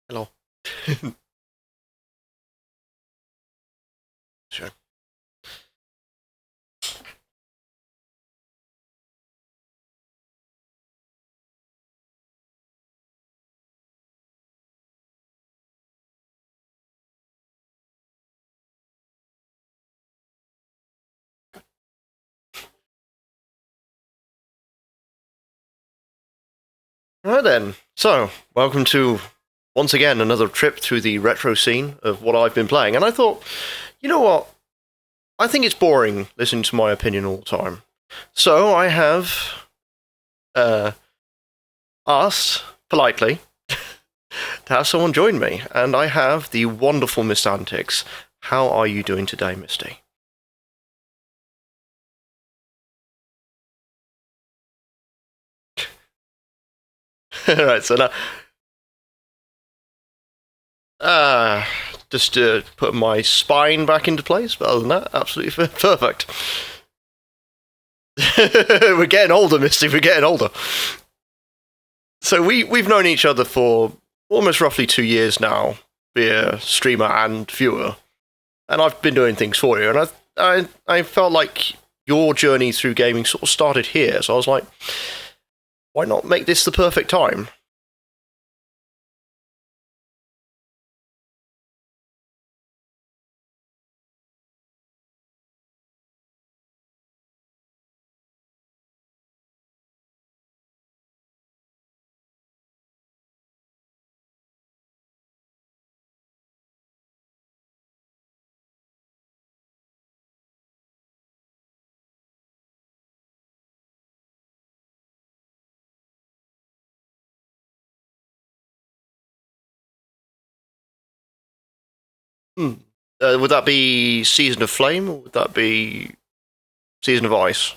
Hello. Sure. Alright then. So, welcome to once again, another trip through the retro scene of what I've been playing. And I thought, you know what? I think it's boring listening to my opinion all the time. So I have asked politely to have someone join me. And I have the wonderful Miss Antics. How are you doing today, Misty? Alright, so now... just put my spine back into place, but other than that, absolutely perfect. We're getting older, Misty, we're getting older. So we've known each other for almost roughly 2 years now, via streamer and viewer. And I've been doing things for you, and I felt like your journey through gaming sort of started here, so I was like, why not make this the perfect time? Would that be Season of Flame, or would that be Season of Ice?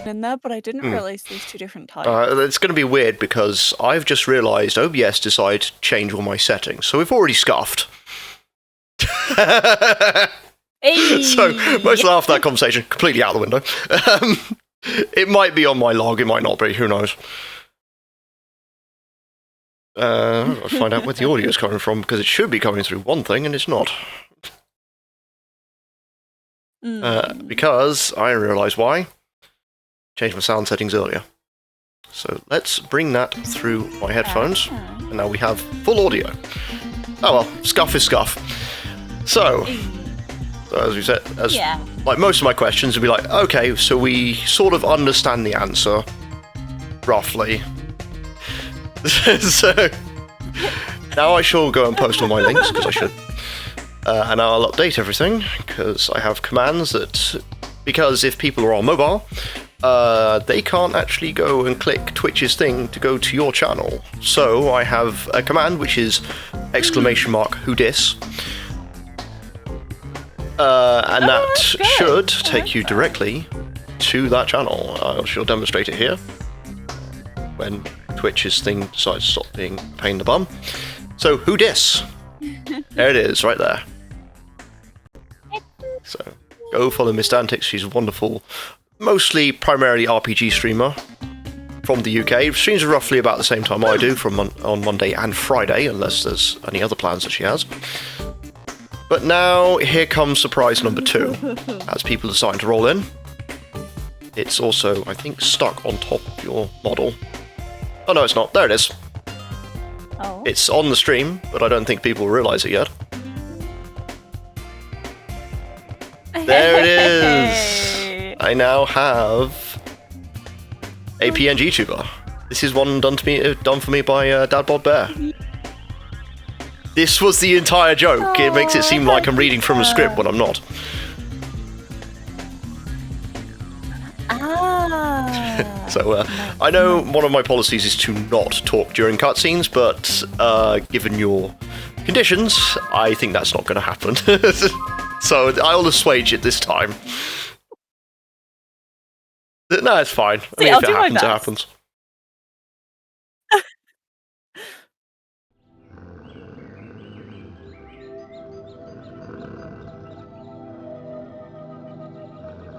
In there, but I didn't realize there's 2 different types. It's going to be weird because I've just realised OBS decided to change all my settings, so we've already scuffed. Hey! So most of that conversation completely out the window. It might be on my log, it might not be, who knows. I'll find out where the audio is coming from, because it should be coming through one thing and it's not. Because I realised why. Changed my sound settings earlier. So let's bring that through my headphones, and now we have full audio. Oh well, Scuff is Scuff. So as we said, like most of my questions would be like, okay, so we sort of understand the answer, roughly. So now I shall go and post all my links, because I should. And I'll update everything, because I have commands that, because if people are on mobile, they can't actually go and click Twitch's thing to go to your channel. So I have a command which is ! Who dis? And that should take you directly to that channel. I shall demonstrate it here when Twitch's thing decides to stop being a pain in the bum. So who dis? There it is, right there. So go follow Miss Antics. She's a wonderful, primarily RPG streamer from the UK. Streams roughly about the same time I do, on Monday and Friday, unless there's any other plans that she has. But now, here comes surprise number 2. As people are starting to roll in. It's also, I think, stuck on top of your model. Oh no, it's not. There it is. Oh. It's on the stream, but I don't think people realise it yet. There it is! I now have a PNG tuber. This is one done for me by Dadbod Bear. This was the entire joke. It makes it seem like I'm reading from a script when I'm not. So I know one of my policies is to not talk during cutscenes, but given your conditions, I think that's not going to happen. So I'll assuage it this time. No, it's fine. I mean, if it happens, it happens.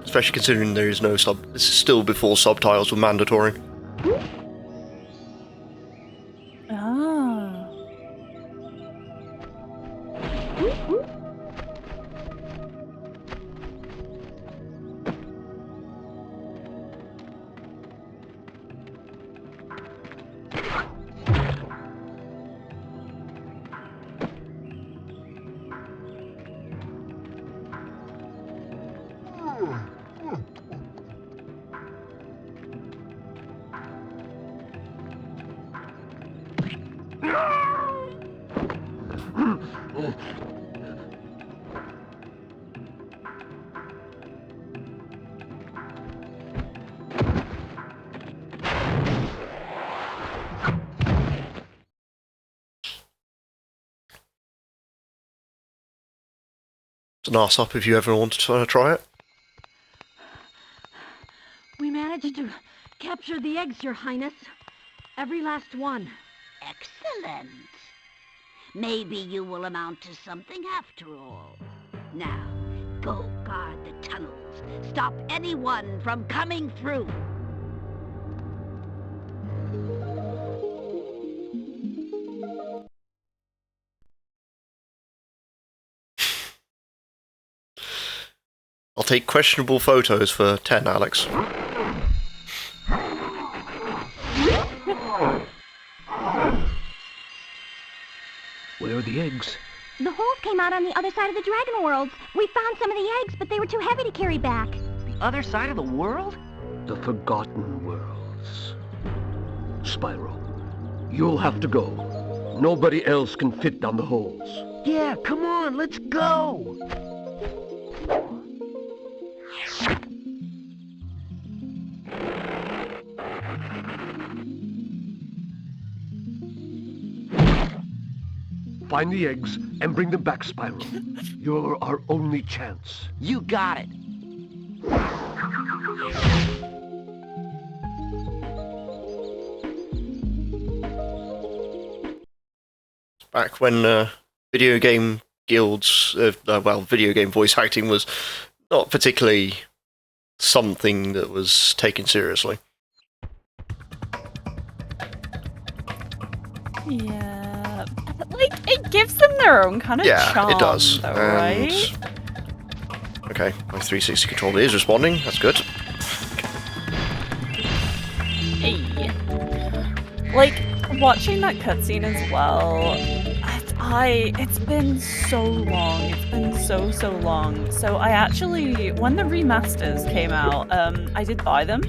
Especially considering there is no this is still before subtitles were mandatory. Ah. It's an arse up if you ever want to try it. We managed to capture the eggs, Your Highness. Every last one. Excellent. Maybe you will amount to something after all. Now, go guard the tunnels. Stop anyone from coming through. I'll take questionable photos for 10, Alex. Where are the eggs? The holes came out on the other side of the dragon world. We found some of the eggs, but they were too heavy to carry back. The other side of the world? The Forgotten Worlds. Spyro, you'll have to go. Nobody else can fit down the holes. Yeah, come on, let's go! Find the eggs and bring them back, Spyro. You're our only chance. You got it. Back when video game guilds, video game voice acting was not particularly something that was taken seriously. Yeah, like it gives them their own kind of charm. Yeah, it does. Though, right? Okay, my 360 controller is responding. That's good. Hey. Like watching that cutscene as well. It's been so long. It's been so long. So I actually, when the remasters came out, I did buy them.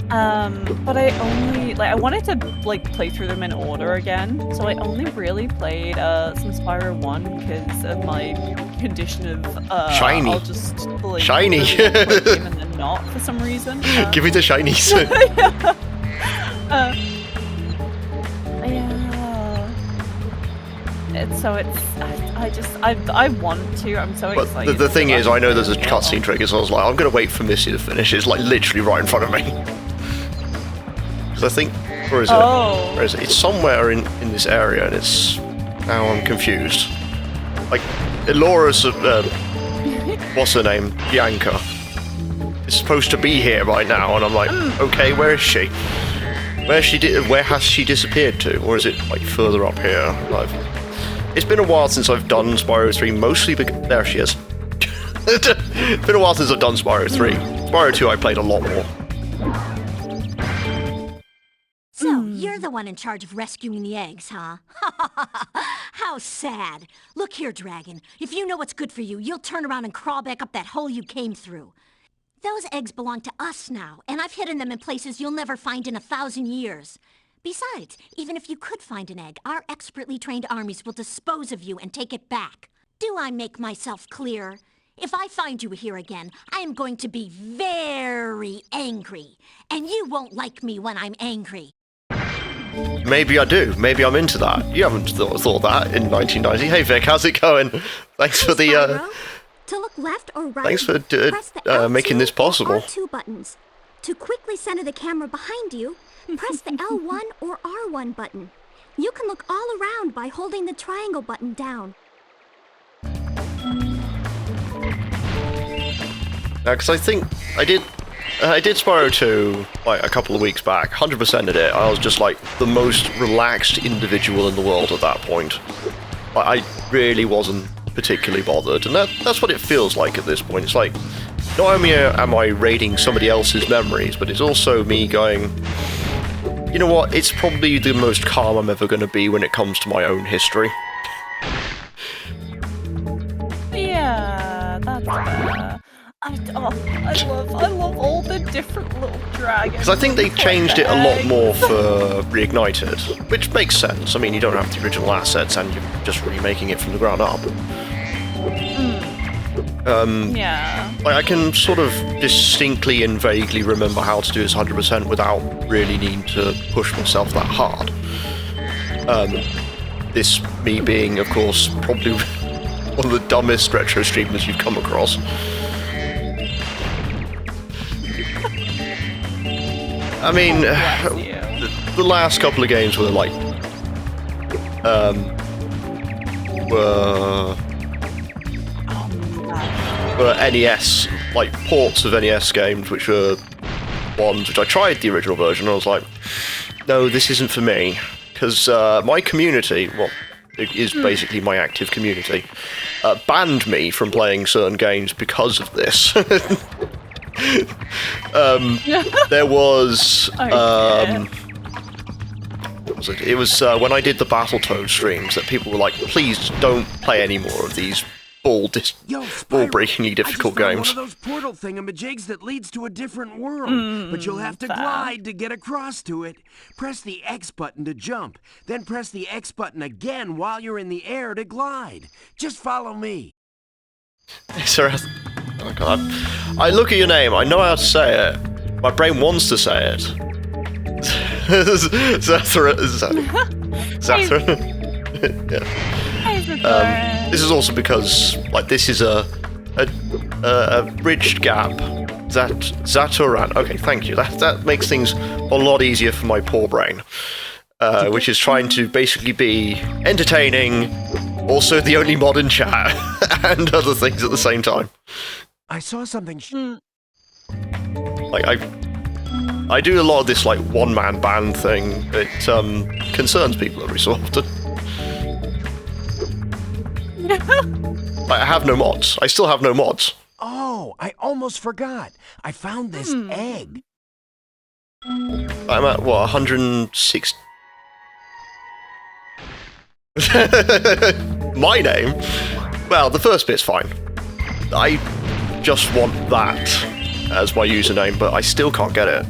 But I only, I wanted to, play through them in order again. So I only really played, some Spyro 1 because of my condition of, shiny. I'll just, shiny. really play the game and then not for some reason. Give me the shinies. Yeah. I want to. I'm so excited. But the thing is, I know there's a cutscene trigger, so I was like, I'm going to wait for Missy to finish. It's literally right in front of me. Because I think, where is it? Oh. Where is it? It's somewhere in this area, and it's now I'm confused. Laura's, what's her name? Bianca. Is supposed to be here right now, and I'm like, okay, where is she? Where has she disappeared to, or is it further up here? It's been a while since I've done Spyro 3, mostly because... There she is. It's been a while since I've done Spyro 3. Spyro 2 I played a lot more. So, you're the one in charge of rescuing the eggs, huh? How sad. Look here, Dragon. If you know what's good for you, you'll turn around and crawl back up that hole you came through. Those eggs belong to us now, and I've hidden them in places you'll never find in 1,000 years. Besides, even if you could find an egg, our expertly trained armies will dispose of you and take it back. Do I make myself clear? If I find you here again, I am going to be very angry. And you won't like me when I'm angry. Maybe I do. Maybe I'm into that. You haven't thought that in 1990. Hey Vic, how's it going? Thanks for the... Spyro, to look left or right, thanks for press the L2 making this possible. or R2 buttons. To quickly center the camera behind you, press the L1 or R1 button. You can look all around by holding the triangle button down. Because I think I did Spyro 2 a couple of weeks back, 100%ed it. I was just the most relaxed individual in the world at that point. I really wasn't particularly bothered, and that's what it feels like at this point. It's not only am I raiding somebody else's memories, but it's also me going, you know what, it's probably the most calm I'm ever going to be when it comes to my own history. Yeah, that's fair. I love all the different little dragons. Because I think they changed it a lot more for Reignited, which makes sense. I mean, you don't have the original assets, and you're just remaking it from the ground up. Yeah. I can sort of distinctly and vaguely remember how to do this 100% without really needing to push myself that hard. This me being, of course, probably one of the dumbest retro streamers you've come across. I mean, the last couple of games were like, were NES, like ports of NES games, which were ones which I tried the original version and I was like, no, this isn't for me. Because my community, well, it is basically my active community, banned me from playing certain games because of this. There was... what was it? It was when I did the Battletoad streams that people were like, please don't play any more of these ball-breakingly difficult games. One of those portal thingamajigs that leads to a different world, but you'll have to glide to get across to it. Press the X button to jump, then press the X button again while you're in the air to glide. Just follow me. Sir, oh God. I look at your name, I know how to say it. My brain wants to say it. Zathra. Yeah. This is also because, like, this is a bridged gap. Zaturan. Okay, thank you. That makes things a lot easier for my poor brain, which is trying to basically be entertaining, also the only mod in chat, and other things at the same time. I saw something. Like I do a lot of this like one-man band thing. It concerns people every so often. I have no mods. I still have no mods. Oh, I almost forgot. I found this egg. I'm at, what, 160... My name? Well, the first bit's fine. I just want that as my username, but I still can't get it.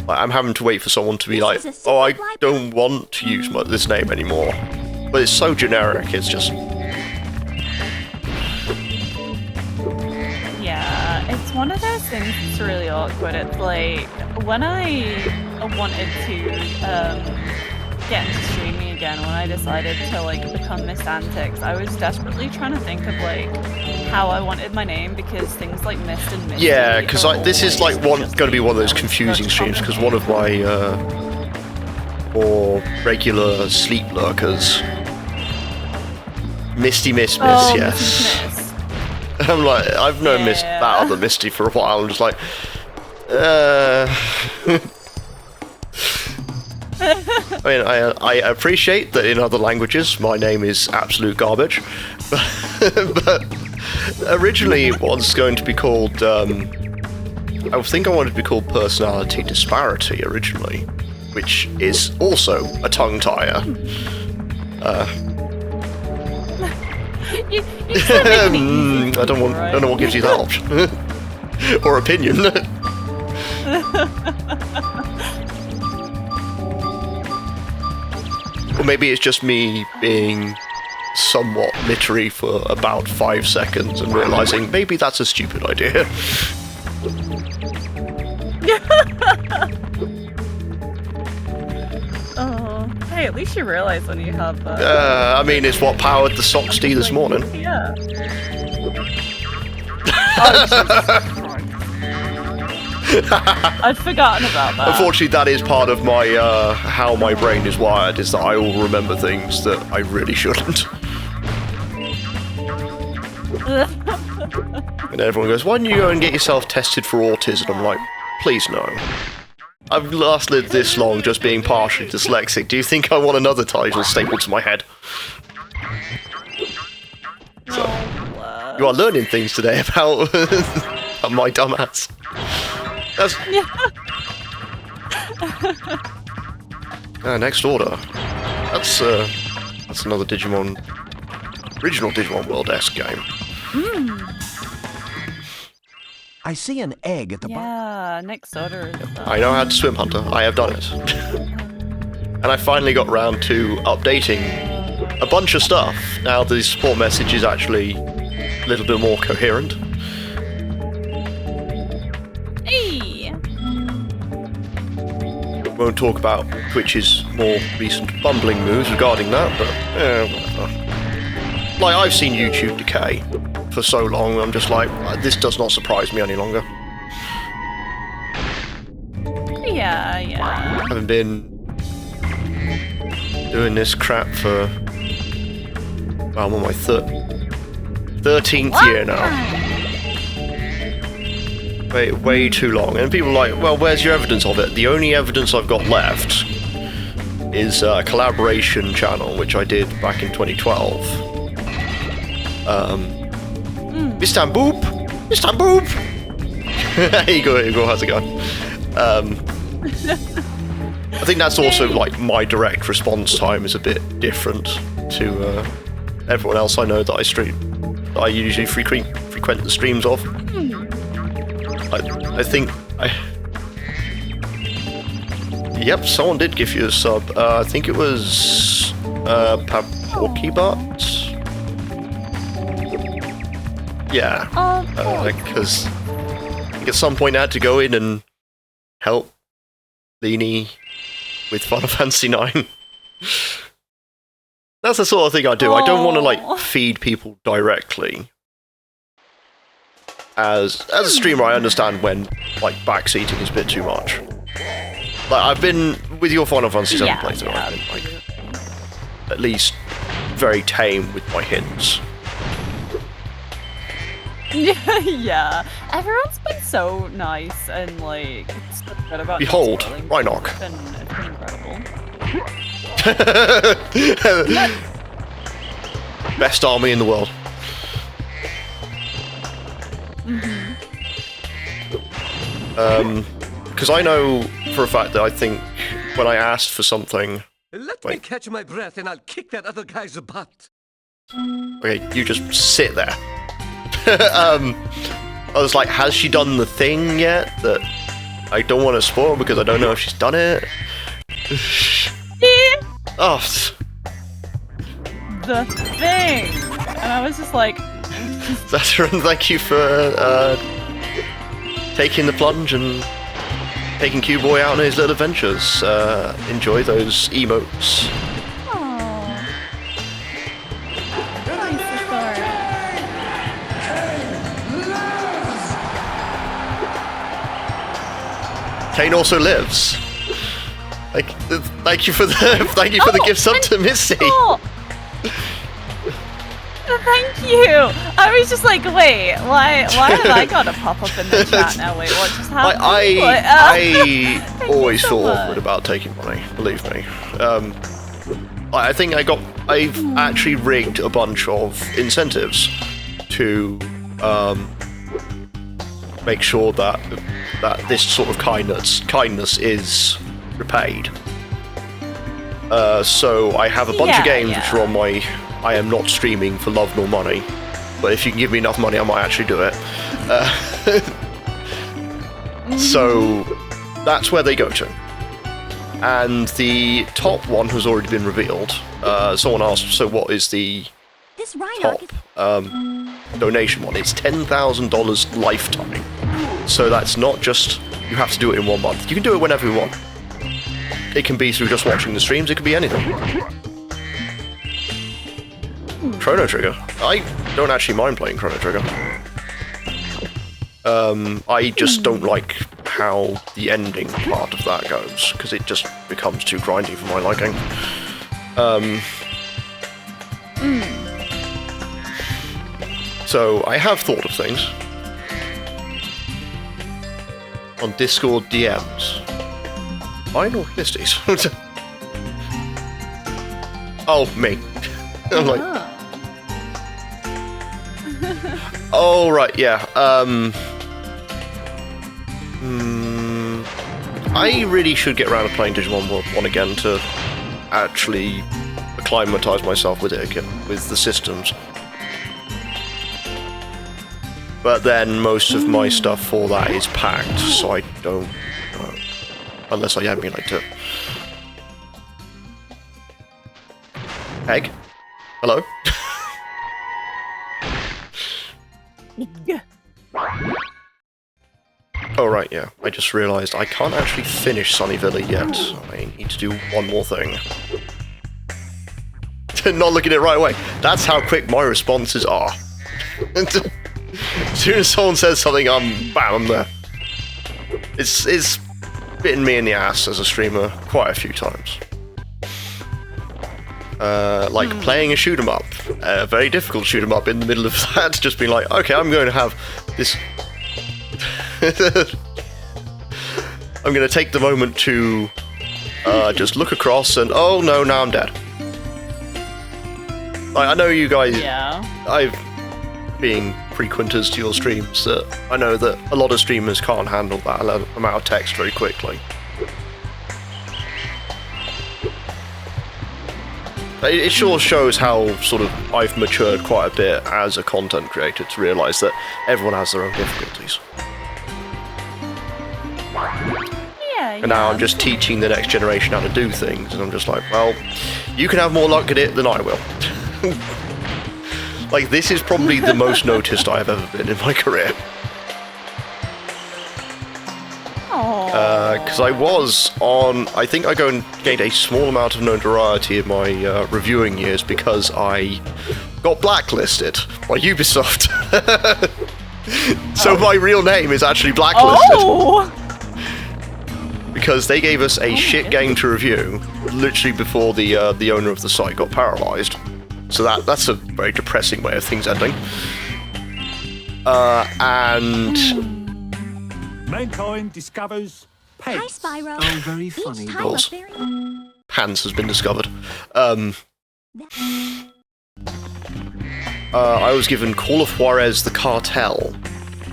I'm having to wait for someone to be like, oh, I don't want to use this name anymore. But it's so generic, it's just... Yeah, it's one of those things that's really awkward. It's like, when I wanted to get into streaming again, when I decided to like become Mistantics, I was desperately trying to think of like how I wanted my name, because things like Mist and Misty... Yeah, because this is like going to be one of those confusing streams, because one of my more regular sleep lurkers... Misty Miss, yes. I'm like, I've known that other Misty for a while. I'm just like, I mean, I appreciate that in other languages my name is absolute garbage, but originally it was going to be called, I think I wanted to be called Personality Disparity originally, which is also a tongue tire. I don't know what gives you that option. Or opinion. Or maybe it's just me being somewhat literary for about 5 seconds and realising maybe that's a stupid idea. Hey, at least you realise when you have that. I mean, it's what powered the socks tea this morning. Yeah. I'd forgotten about that. Unfortunately, that is part of my how my brain is wired, is that I will remember things that I really shouldn't. And everyone goes, why don't you go and get yourself tested for autism? I'm like, please no. I've lasted this long just being partially dyslexic. Do you think I want another title stapled to my head? So, you are learning things today about my dumbass. That's... next order. That's another original Digimon World-esque game. I see an egg at the bottom. Yeah, next order. I know how to swim, Hunter. I have done it. And I finally got round to updating a bunch of stuff. Now the support message is actually a little bit more coherent. Hey! Won't talk about Twitch's more recent bumbling moves regarding that, but whatever. like, I've seen YouTube decay for so long, I'm just like, this does not surprise me any longer. Yeah. I haven't been doing this crap for... Well, I'm on my 13th year now. Way too long. And people are like, well, where's your evidence of it? The only evidence I've got left is a collaboration channel, which I did back in 2012. Istanbul! Istanbul! Here you go, how's it going? I think that's also, like, my direct response time is a bit different to everyone else I know that I stream. That I usually frequent the streams of. I think Yep, someone did give you a sub. I think it was Paporkybot. Yeah, because at some point I had to go in and help Leanie with Final Fantasy IX. That's the sort of thing I do. I don't want to, like, feed people directly. As a streamer, I understand when, like, backseating is a bit too much. Like, I've been, with your Final Fantasy VII playthrough, I've been, like, at least very tame with my hints. Yeah, everyone's been so nice and, like, so good about Behold, Rhinoc. It's been incredible. Best army in the world. Because I know for a fact that I think when I asked for something... Let me catch my breath and I'll kick that other guy's butt. Okay, you just sit there. I was like, has she done the thing yet? That I don't want to spoil because I don't know if she's done it. Oh. The thing! And I was just like... Thank you for taking the plunge and taking Q-Boy out on his little adventures. Enjoy those emotes. Aww. Nice story. Kane also lives. Thank you for the gift sub to Missy. Oh. Thank you! I was just like, wait, why have I got to pop up in the chat now? Wait, what just happened? I always feel awkward about taking money, believe me. I think I've actually rigged a bunch of incentives to make sure that this sort of kindness is repaid. So I have a bunch of games which are on my... I am not streaming for love nor money, but if you can give me enough money, I might actually do it. So that's where they go to. And the top one has already been revealed. Someone asked, so what is the top donation one? It's $10,000 lifetime. So that's not just, you have to do it in 1 month. You can do it whenever you want. It can be through just watching the streams, it could be anything. Chrono Trigger. I don't actually mind playing Chrono Trigger. I just don't like how the ending part of that goes, because it just becomes too grindy for my liking. So I have thought of things. On Discord DMs. Final listies. Oh, me. I'm like... Oh, right, yeah. I really should get around to playing Digimon World 1 again to actually acclimatise myself with it again, with the systems. But then most of my stuff for that is packed, so I don't know. Unless I emulate it. Egg? Hello? Oh right, yeah. I just realised I can't actually finish Sunny Villa yet. I need to do one more thing. not looking at it right away. That's how quick my responses are. As soon as someone says something, bam, I'm there. It's bitten me in the ass as a streamer quite a few times. Like playing a shoot 'em up, a very difficult shoot 'em up. In the middle of that, just being like, okay, I'm going to have this. I'm going to take the moment to just look across and oh no, now I'm dead. I know you guys. Yeah. Being frequenters to your streams, that I know that a lot of streamers can't handle that amount of text very quickly. It sure shows how sort of I've matured quite a bit as a content creator to realise that everyone has their own difficulties. Yeah. And now I'm just teaching the next generation how to do things, and I'm just like, well, you can have more luck at it than I will. Like, this is probably the most noticed I've ever been in my career. Because I was on... I think I gained a small amount of notoriety in my reviewing years because I got blacklisted by Ubisoft. So my real name is actually blacklisted. Because they gave us a shit game to review literally before the owner of the site got paralysed. So that's a very depressing way of things ending. And... Mankind discovers pants. Hi, Spyro. Oh, very funny. Each time a very... Pants has been discovered. I was given Call of Juarez the Cartel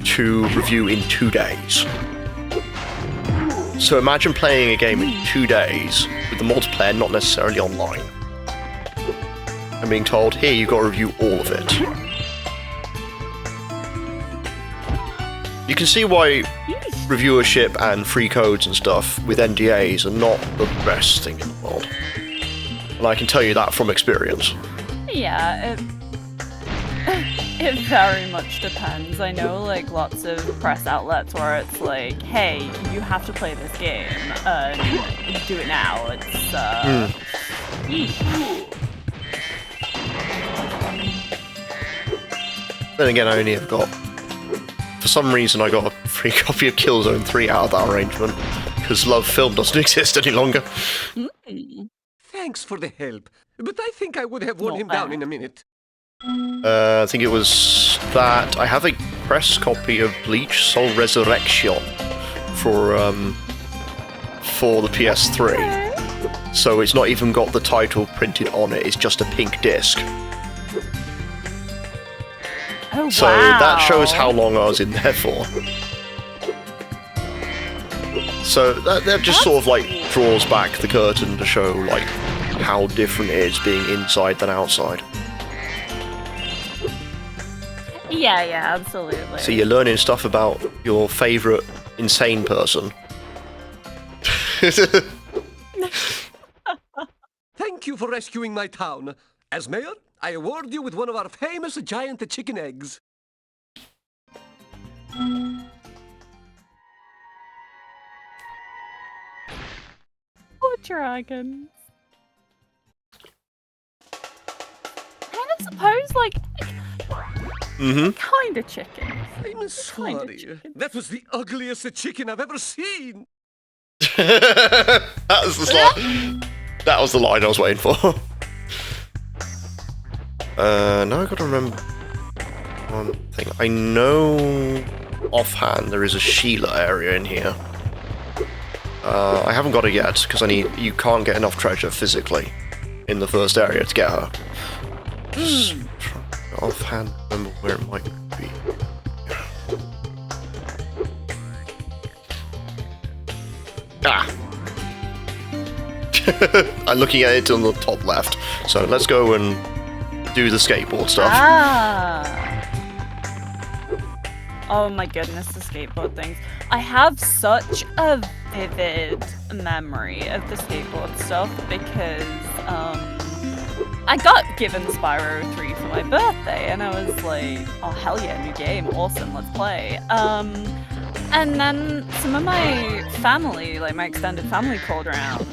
to review in 2 days. So imagine playing a game in 2 days with the multiplayer not necessarily online. And being told, here, you've got to review all of it. You can see why reviewership and free codes and stuff with NDAs are not the best thing in the world. And I can tell you that from experience. Yeah, it very much depends. I know, like, lots of press outlets where it's like, hey, you have to play this game, do it now. It's, Then again, I only have got... For some reason, I got a free copy of Killzone 3 out of that arrangement, because Love Film doesn't exist any longer. Thanks for the help, but I think I would have worn him down in a minute. I think it was that I have a press copy of Bleach Soul Resurrection for the PS3. So it's not even got the title printed on it, it's just a pink disc. Oh, so wow. That shows how long I was in there for. So that just sort of like draws back the curtain to show like how different it is being inside than outside. Yeah, absolutely. So you're learning stuff about your favourite insane person. Thank you for rescuing my town. As mayor, I award you with one of our famous giant chicken eggs. Oh, dragons. I suppose, like, kind of chicken. I'm sorry. That was the ugliest chicken I've ever seen. That was the line I was waiting for. Now I gotta remember one thing. I know offhand there is a Sheila area in here. I haven't got it yet because you can't get enough treasure physically in the first area to get her. Just offhand remember where it might be. Ah! I'm looking at it on the top left. So let's go and do the skateboard stuff. Oh my goodness, the skateboard things. I have such a vivid memory of the skateboard stuff because I got given Spyro 3 for my birthday and I was like, oh hell yeah, new game, awesome, let's play. And then some of my family, like my extended family, called around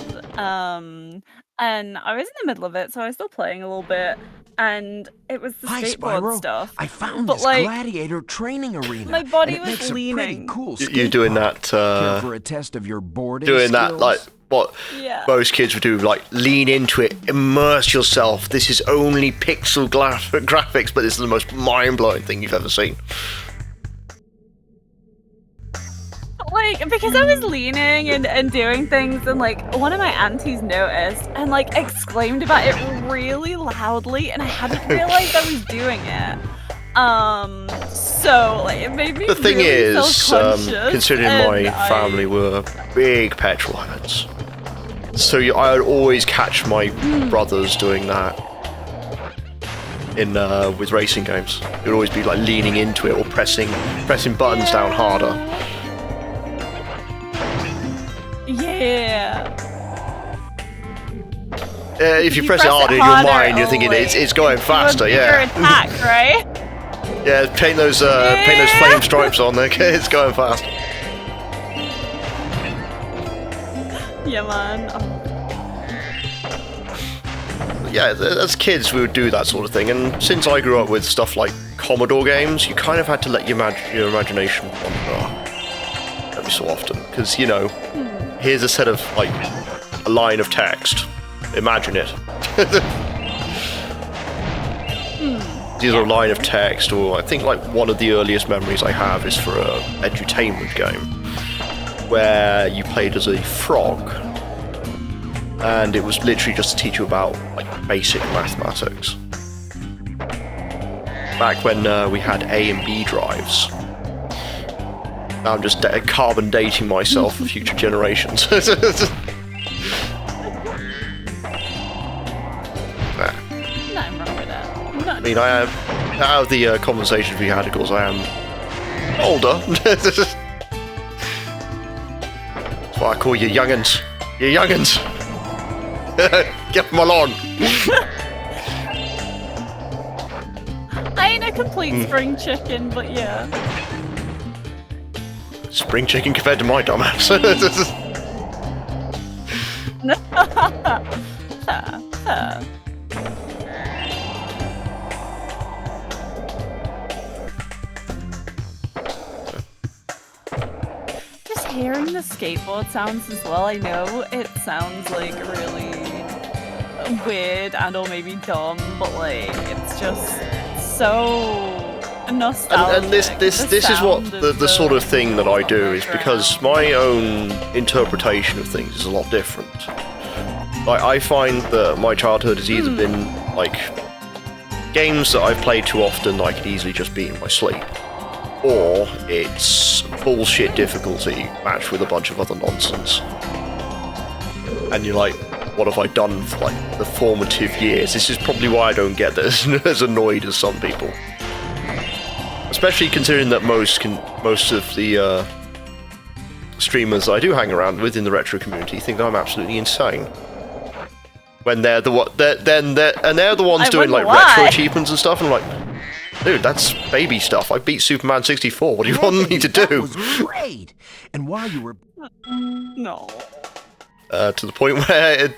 and I was in the middle of it, so I was still playing a little bit, and it was the Hi, skateboard Spyro. stuff. I found but this like, gladiator training arena. my body and it was makes leaning. a pretty cool You're skate doing park. that, Care for a test of your boarding doing skills? that, like, what Yeah. most kids would do, like, lean into it, immerse yourself. This is only pixel graphics, but this is the most mind-blowing thing you've ever seen. Like, because I was leaning and doing things, and like one of my aunties noticed and like exclaimed about it really loudly, and I hadn't realized I was doing it. So like it made me. The thing really is, self-conscious, considering and my family were big petrol heads, so I would always catch my brothers doing that in with racing games. It would always be like leaning into it or pressing buttons down harder. Yeah. If you press it harder in your mind, you're thinking it's going faster. Yeah. Attack, right? Yeah, paint those flame stripes on there. It's going fast. Yeah, man. Yeah, as kids we would do that sort of thing, and since I grew up with stuff like Commodore games, you kind of had to let your imagination wander every so often, because here's a set of like a line of text. Imagine it. Either a line of text, or I think like one of the earliest memories I have is for a edutainment game where you played as a frog, and it was literally just to teach you about like basic mathematics. Back when we had A and B drives. Now I'm just carbon dating myself for future generations. Nothing wrong with that. I mean, I am, out of the conversations we had, of course, I am older. That's why I call you young'uns. You young'uns. Get them along. I ain't a complete spring chicken, but yeah. Spring chicken compared to my dumbass. Just hearing the skateboard sounds as well, I know it sounds like really weird and or maybe dumb, but like it's just so nostalgic. And this is what the sort of thing that I do is because my own interpretation of things is a lot different. Like I find that my childhood has either been like games that I've played too often that I could easily just beat in my sleep, or it's bullshit difficulty matched with a bunch of other nonsense. And you're like, what have I done for like the formative years? This is probably why I don't get this as annoyed as some people. Especially considering that most of the streamers I do hang around with in the retro community think I'm absolutely insane. When they're the ones doing like retro achievements and stuff, and I'm like, dude, that's baby stuff. I beat Superman 64. What do you want me to do? That was great. And while you were No. To the point where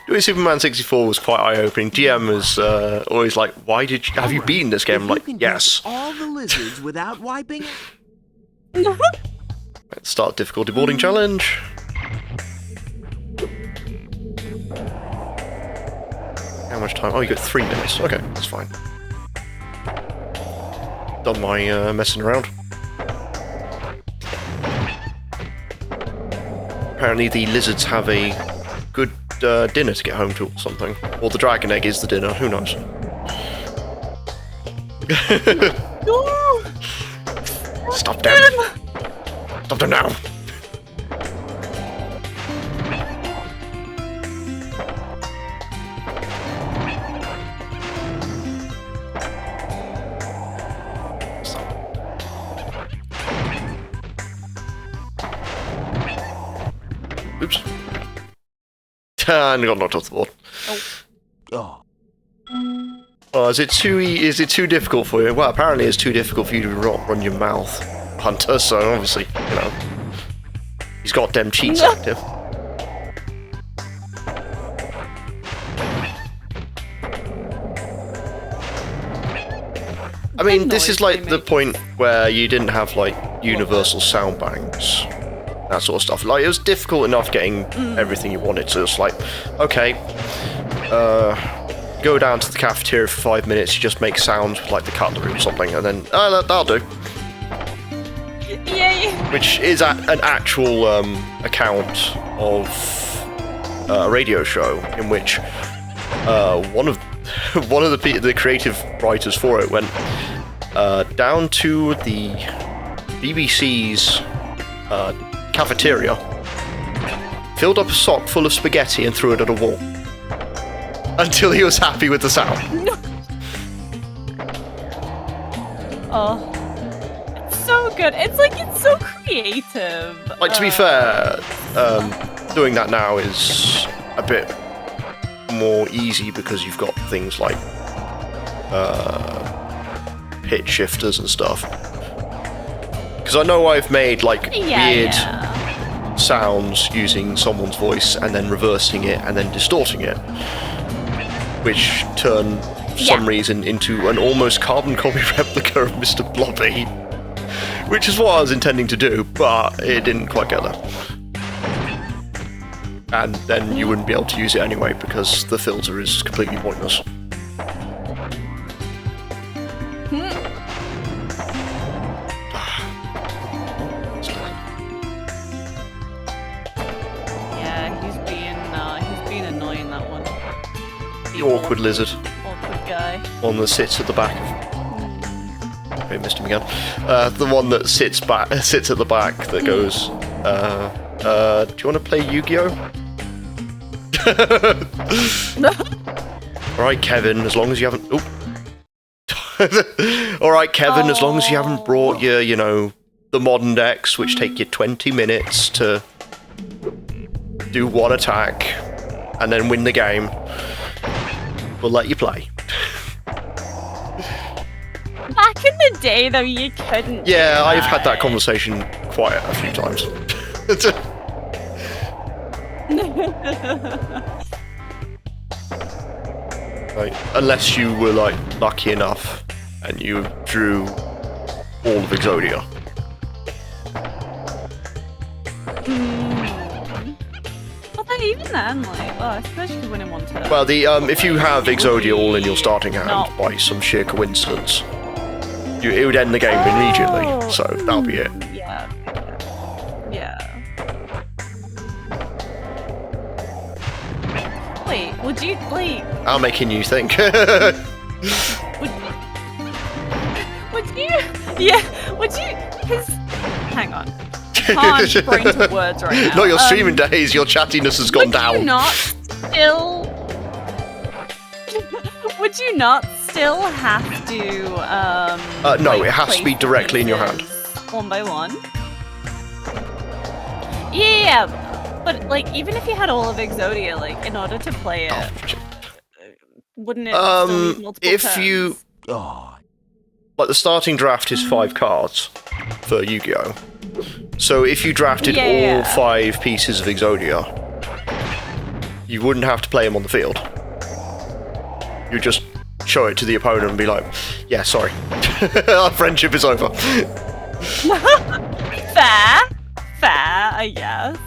doing Superman 64 was quite eye-opening. GM was always like, "Why have you beaten this game?" I'm like, yes. All the lizards without wiping. Let's start difficulty boarding challenge. How much time? Oh, you got 3 minutes. Okay, that's fine. Done my messing around. Apparently the lizards have a good dinner to get home to or something. Or the dragon egg is the dinner, who knows? Stop them! Stop them now! Oops. And got knocked off the board. Oh. Oh, is it too difficult for you? Well, apparently it's too difficult for you to run your mouth, Hunter, so obviously, he's got them cheats active. I mean, this is like the point where you didn't have like universal sound banks, that sort of stuff. Like, it was difficult enough getting everything you wanted, so it's like, okay, go down to the cafeteria for 5 minutes, you just make sounds with like the cutlery or something, and then, that'll do. Yeah. Which is an actual account of a radio show in which one of the creative writers for it went down to the BBC's cafeteria, filled up a sock full of spaghetti and threw it at a wall until he was happy with the sound. Oh, it's so good. It's so creative. Like, to be fair, doing that now is a bit more easy because you've got things like pitch shifters and stuff. Because I know I've made like weird sounds using someone's voice and then reversing it and then distorting it, which turn for some reason into an almost carbon copy replica of Mr. Blobby, which is what I was intending to do, but it didn't quite get there. And then you wouldn't be able to use it anyway because the filter is completely pointless. Yeah, he's being annoying, that one. The awkward lizard. Awkward guy. One that sits at the back of... I missed him again. The one that sits at the back that goes, do you want to play Yu-Gi-Oh? Alright, Kevin, as long as you haven't... Alright, Kevin, as long as you haven't brought your, the modern decks, which take you 20 minutes to do one attack and then win the game, we'll let you play. Back in the day, though, you couldn't. Yeah, I've had that conversation quite a few times. Like, unless you were like lucky enough and you drew all of Exodia. But then even then, like, well, I suppose you could win in one turn. Well, the if you have Exodia all in your starting hand by some sheer coincidence, it would end the game immediately. So that'll be it. Yeah. Wait, would you like? I'm making you think. Would you? Yeah. Would you? Because hang on. Can't bring to words right now. Not your streaming days. Your chattiness has gone down. Would you not still have to? No, like, it has to be directly in your hand. One by one. Yeah, but like even if you had all of Exodia, like in order to play it, wouldn't it still need multiple turns? You, like the starting draft is 5 cards for Yu-Gi-Oh. So if you drafted all 5 pieces of Exodia, you wouldn't have to play them on the field. You just show it to the opponent and be like, yeah, sorry. Our friendship is over. Fair, I guess.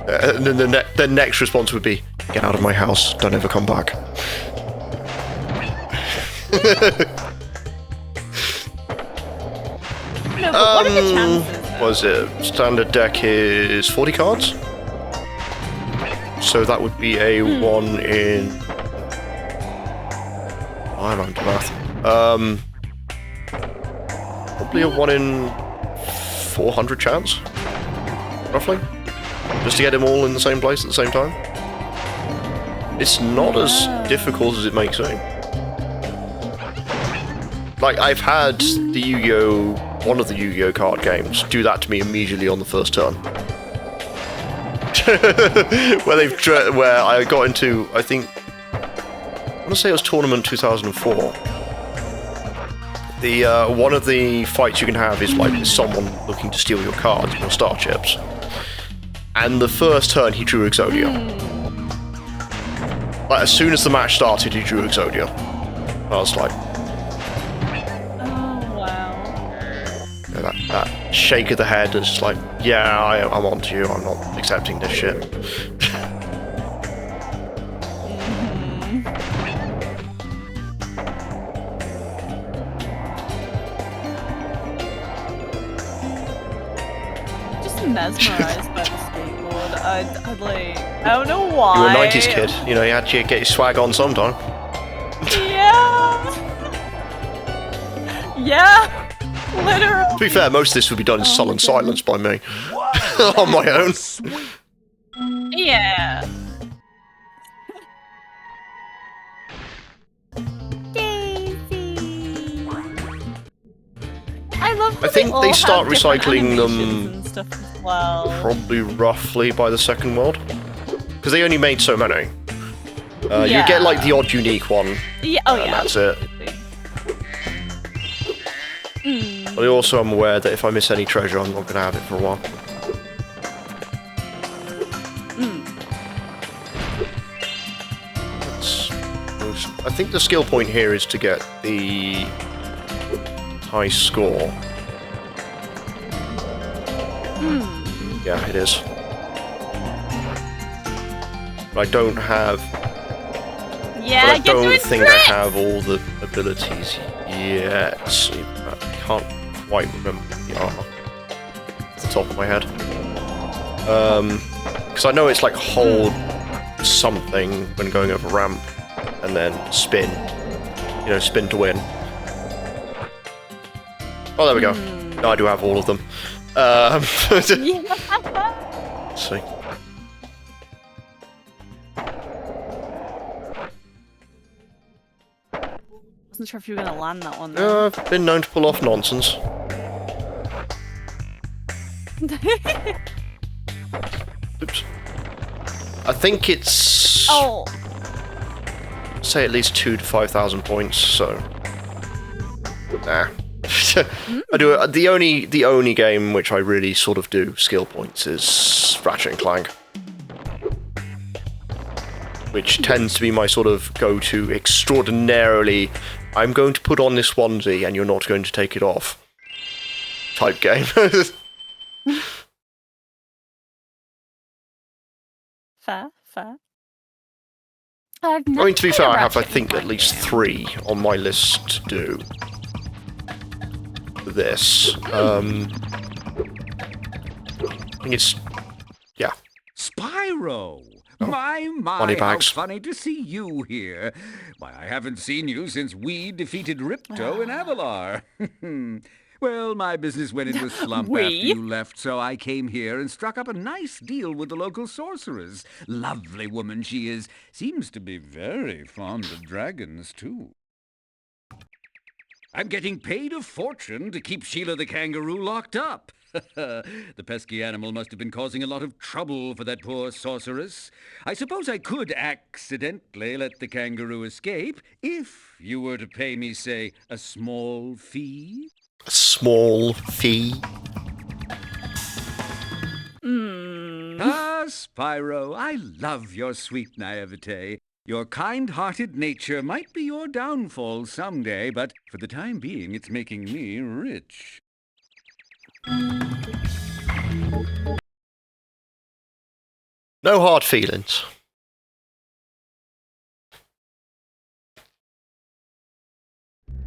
And then the next response would be, get out of my house, don't ever come back. No, but what are the chances? Was it standard deck is 40 cards? So that would be a 1 in... I'm on to math. Probably a 1 in 400 chance, roughly, just to get them all in the same place at the same time. It's not as difficult as it may seem. Like, I've had the Yu-Gi-Oh, one of the Yu-Gi-Oh card games, do that to me immediately on the first turn. where I got into, I think, I want to say it was Tournament 2004. The one of the fights you can have is like someone looking to steal your cards, your star chips. And the first turn he drew Exodia. Like, as soon as the match started, he drew Exodia. I was like, Oh, wow. yeah, that shake of the head is just like, yeah, I'm on to you. I'm not accepting this shit. Just mesmerized by the skateboard. I'd like, I don't know why. You were a 90s kid. You know, you had to get your swag on sometime. Yeah. Yeah. Literally. To be fair, most of this would be done in sullen silence by me. On my own. Yeah. I love. I think they start recycling them and stuff as well. probably roughly by the second world. Because they only made so many. You get like the odd unique one. Yeah. Oh and yeah. that's it. But I also am aware that if I miss any treasure, I'm not going to have it for a while. I think the skill point here is to get the high score. Yeah, it is. But I don't have... Yeah, I don't think I have all the abilities yet. I can't quite remember what they are off the top of my head. Because I know it's like hold something when going over ramp, and then spin. You know, spin to win. Oh, there we go. No, I do have all of them. Let's see. Wasn't sure if you were gonna land that one. Though. I've been known to pull off nonsense. Oops. I think it's... Oh. Say at least 2,000 to 5,000 points, so... Nah. I do it. The only game which I really sort of do skill points is Ratchet and Clank. Which tends to be my sort of go-to extraordinarily, I'm going to put on this onesie and you're not going to take it off type game. Fair. I mean, to be fair, I have, I think, at least 3 on my list to do. This. I think it's... Yeah. Spyro! My, Money how bags. funny to see you here. Why, I haven't seen you since we defeated Ripto in Avalar. Well, my business went into a slump after you left, so I came here and struck up a nice deal with the local sorceress. Lovely woman she is. Seems to be very fond of dragons, too. I'm getting paid a fortune to keep Sheila the kangaroo locked up. The pesky animal must have been causing a lot of trouble for that poor sorceress. I suppose I could accidentally let the kangaroo escape if you were to pay me, say, a small fee. A small fee? Ah, Spyro, I love your sweet naivete. Your kind-hearted nature might be your downfall someday, but for the time being, it's making me rich. No hard feelings.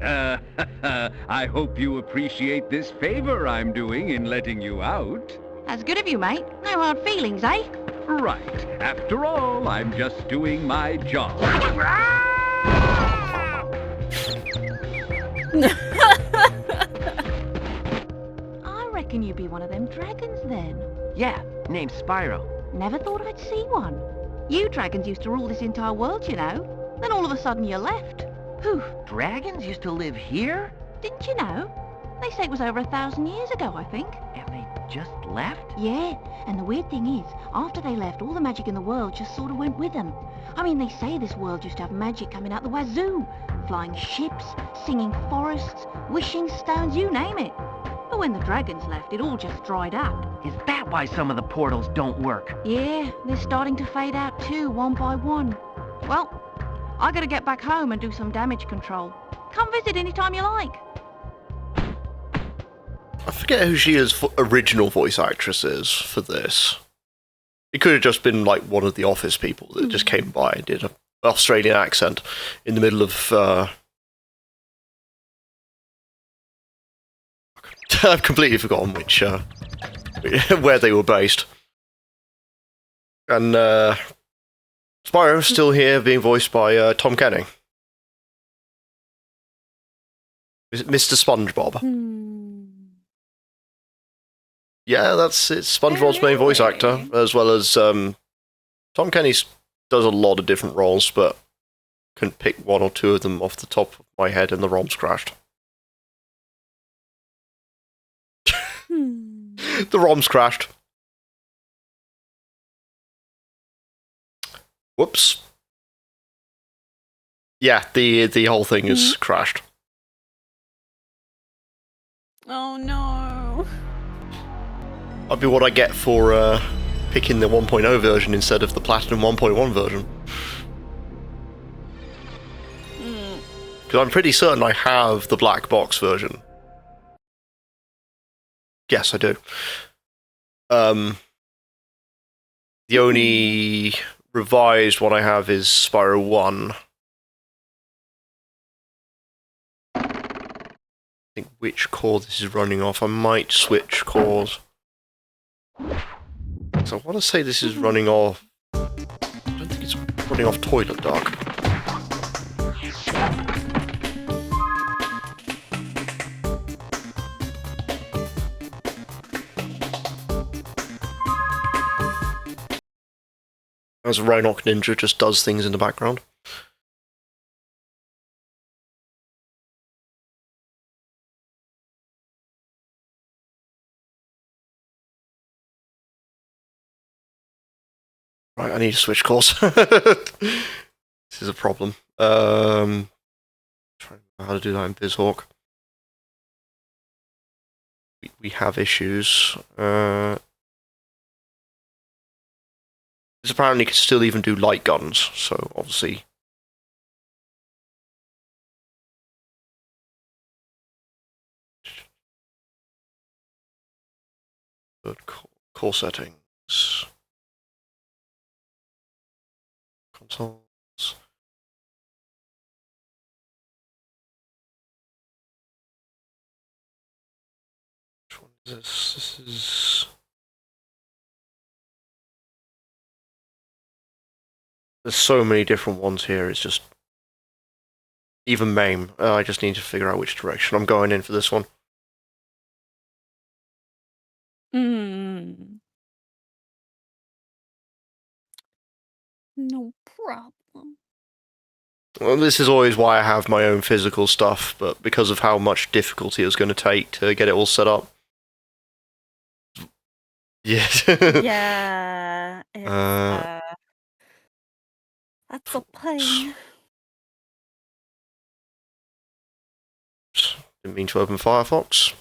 I hope you appreciate this favor I'm doing in letting you out. That's good of you, mate. No hard feelings, eh? Right. After all, I'm just doing my job. I reckon you'd be one of them dragons then. Yeah, name's Spyro. Never thought I'd see one. You dragons used to rule this entire world, you know. Then all of a sudden you left. Phew. Dragons used to live here? Didn't you know? They say it was over 1,000 years ago, I think. And they just left? Yeah, and the weird thing is, after they left, all the magic in the world just sort of went with them. I mean, they say this world used to have magic coming out the wazoo. Flying ships, singing forests, wishing stones, you name it. But when the dragons left, it all just dried up. Is that why some of the portals don't work? Yeah, they're starting to fade out too, one by one. Well, I gotta get back home and do some damage control. Come visit anytime you like. I forget who Sheila's original voice actress is for this. It could have just been like one of the office people that just came by and did an Australian accent in the middle of... I've completely forgotten which... where they were based. And Spyro's still here, being voiced by Tom Kenny. Mr. SpongeBob. Yeah, that's it. SpongeBob's main voice actor, as well as Tom Kenny does a lot of different roles, but couldn't pick one or two of them off the top of my head, and the ROM's crashed. The ROM's crashed. Whoops. Yeah, the whole thing is crashed. Oh no. That'd be what I get for picking the 1.0 version instead of the Platinum 1.1 version. Because I'm pretty certain I have the black box version. Yes, I do. The only revised one I have is Spyro 1. I think which core this is running off. I might switch cores. So I want to say this is running off... I don't think it's running off Toilet Dark. As a Rhinoc Ninja just does things in the background. Right, I need to switch course. This is a problem. Trying to know how to do that in BizHawk. We have issues. This apparently can still even do light guns, so obviously... Good core settings. Consoles. Which one is this? This is... There's so many different ones here, it's just... Even MAME. I just need to figure out which direction I'm going in for this one. No problem. Well, this is always why I have my own physical stuff, but because of how much difficulty it's going to take to get it all set up. Yes. Yeah. That's a pain. Didn't mean to open Firefox.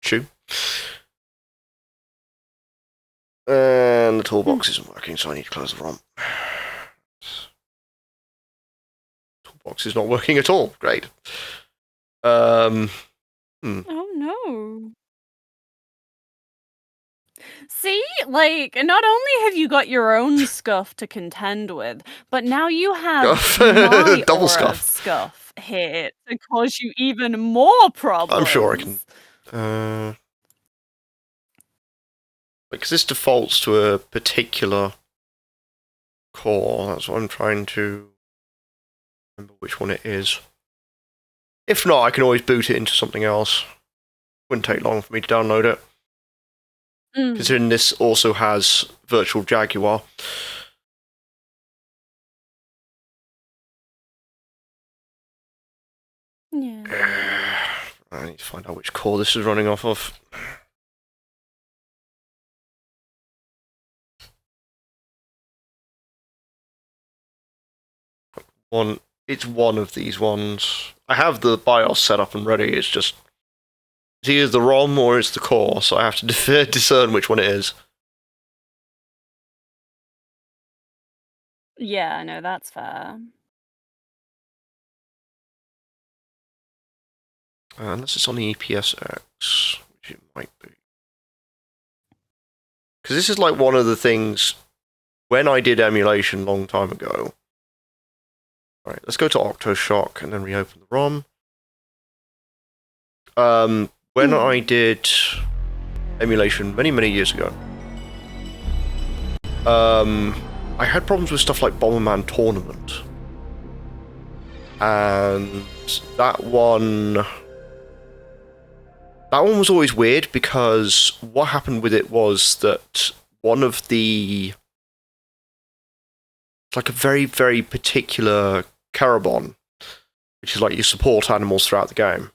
Shoo. And the toolbox isn't working, so I need to close the ROM. Toolbox is not working at all. Great. Oh no. See, like, not only have you got your own Scuff to contend with, but now you have my double aura of Scuff. Scuff here to cause you even more problems. I'm sure I can. Because this defaults to a particular core. That's what I'm trying to remember which one it is. If not, I can always boot it into something else. Wouldn't take long for me to download it. Considering this also has Virtual Jaguar. Yeah. I need to find out which core this is running off of. It's one of these ones. I have the BIOS set up and ready, it's just... It's either the ROM or it's the core, so I have to discern which one it is. Yeah, no, that's fair. Unless it's on the EPSX, which it might be. Because this is like one of the things, when I did emulation a long time ago. Alright, let's go to Octoshock and then reopen the ROM. When I did emulation many years ago, I had problems with stuff like Bomberman Tournament. And that one was always weird because what happened with it was that one of the... It's like a very, very particular Carabon, which is like you support animals throughout the game.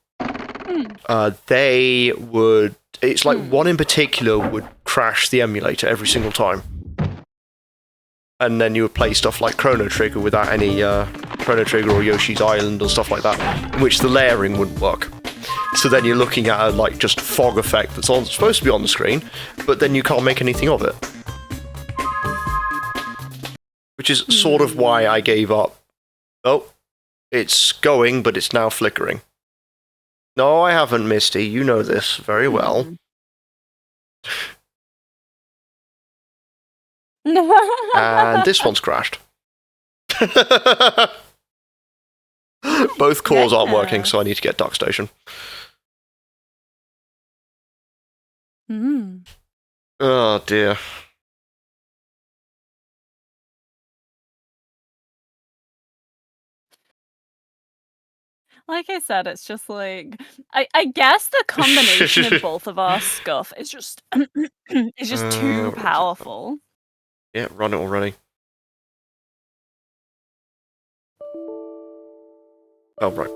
They would... It's like one in particular would crash the emulator every single time. And then you would play stuff like Chrono Trigger without any Chrono Trigger or Yoshi's Island or stuff like that, in which the layering wouldn't work. So then you're looking at a like just fog effect that's supposed to be on the screen, but then you can't make anything of it. Which is sort of why I gave up. Oh, it's going, but it's now flickering. No, I haven't, Misty. You know this very well. And this one's crashed. Both cores aren't working, so I need to get DuckStation. Oh dear. Like I said, it's just like I guess the combination of both of our Scuff is just too powerful. Yeah, run it already. Oh right.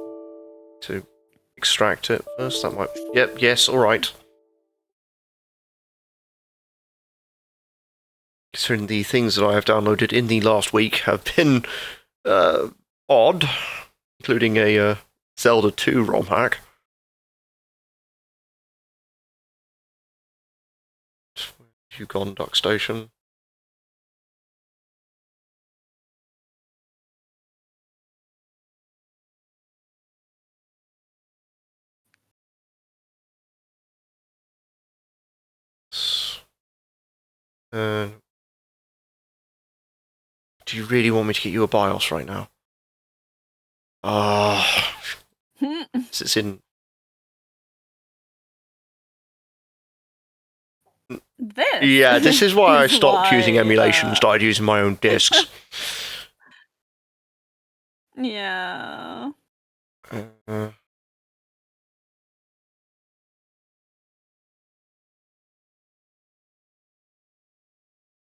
To extract it first, that might... Yep, yes, alright. Considering the things that I have downloaded in the last week have been odd, including a Zelda 2 ROM hack. You gone, DuckStation? Do you really want me to get you a BIOS right now? It's in... This? Yeah, this is why I stopped using emulation and started using my own discs. Yeah.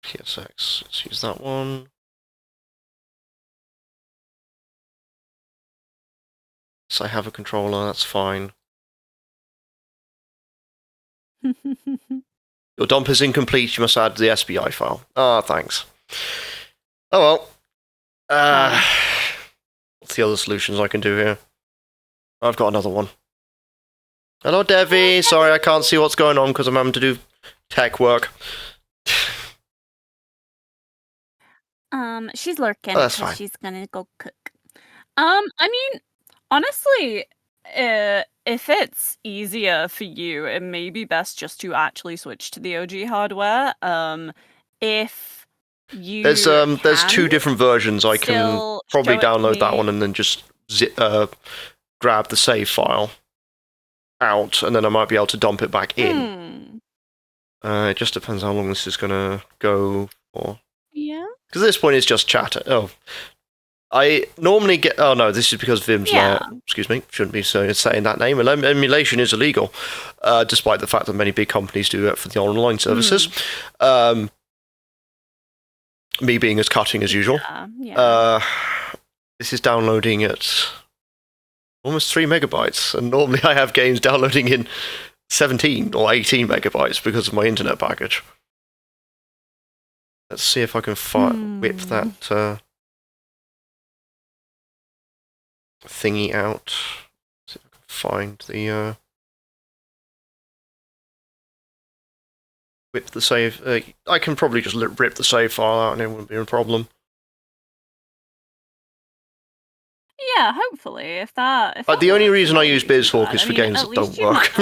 PSX, let's use that one. So I have a controller, that's fine. Your dump is incomplete, you must add the SBI file. Ah, thanks. Oh well. What's the other solutions I can do here? I've got another one. Hello, Devi. Sorry, I can't see what's going on because I'm having to do tech work. She's lurking. Oh, that's fine. She's gonna go cook. I mean, honestly, if it's easier for you, it may be best just to actually switch to the OG hardware. If you there's two different versions. I can probably download that one and then just grab the save file out, and then I might be able to dump it back in. It just depends how long this is gonna go for. Yeah. Because at this point it's just chatter. Oh, I normally get... Oh no, this is because Vim's layer... Excuse me, shouldn't be saying that name. Emulation is illegal, despite the fact that many big companies do it for the online services. Me being as cutting as usual. This is downloading at almost 3 megabytes, and normally I have games downloading in 17 or 18 megabytes because of my internet package. Let's see if I can whip that thingy out. See if I can find the whip the save. I can probably just rip the save file out and it wouldn't be a problem. Yeah, hopefully, if that the only works, reason I that use would be too BizHawk bad. is I for mean, games at that don't least you work.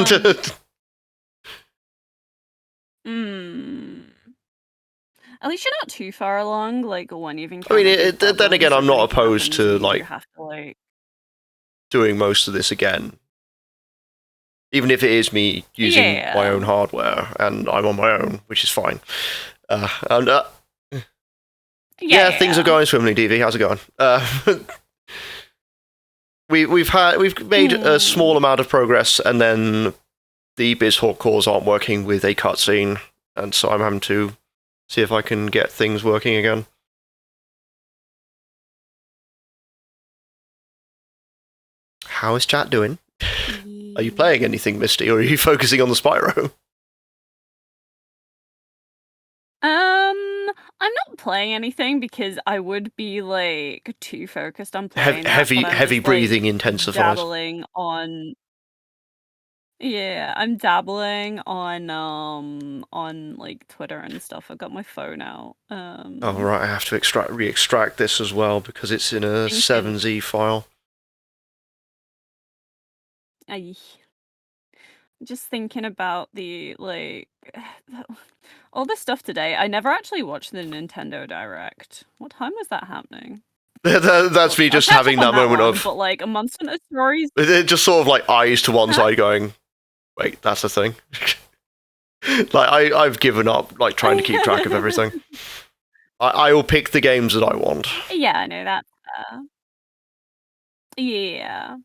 At least you're not too far along, like, when you've I mean, encountered these then problems, again, if I'm not anything opposed happens to, and you like, have to, like... doing most of this again. Even if it is me using my own hardware, and I'm on my own, which is fine. Things are going swimmly, DV. How's it going? We've made a small amount of progress, and then the BizHawk cores aren't working with a cutscene, and so I'm having to see if I can get things working again. How is chat doing? Are you playing anything, Misty, or are you focusing on the Spyro? I'm not playing anything because I would be, like, too focused on playing that, Heavy but I'm just, breathing like, intensifies. dabbling on... Yeah, I'm dabbling on, like, Twitter and stuff. I've got my phone out. Oh, right, I have to re-extract this as well, because it's in a 7Z file. Just thinking about the, like, all this stuff today. I never actually watched the Nintendo Direct. What time was that happening? That's me just having that moment of... But, like, Monster Hunter Stories... It just sort of, like, eyes to one side going, wait, that's a thing? Like, I've given up, like, trying to keep track of everything. I will pick the games that I want. Yeah, I know that. Yeah.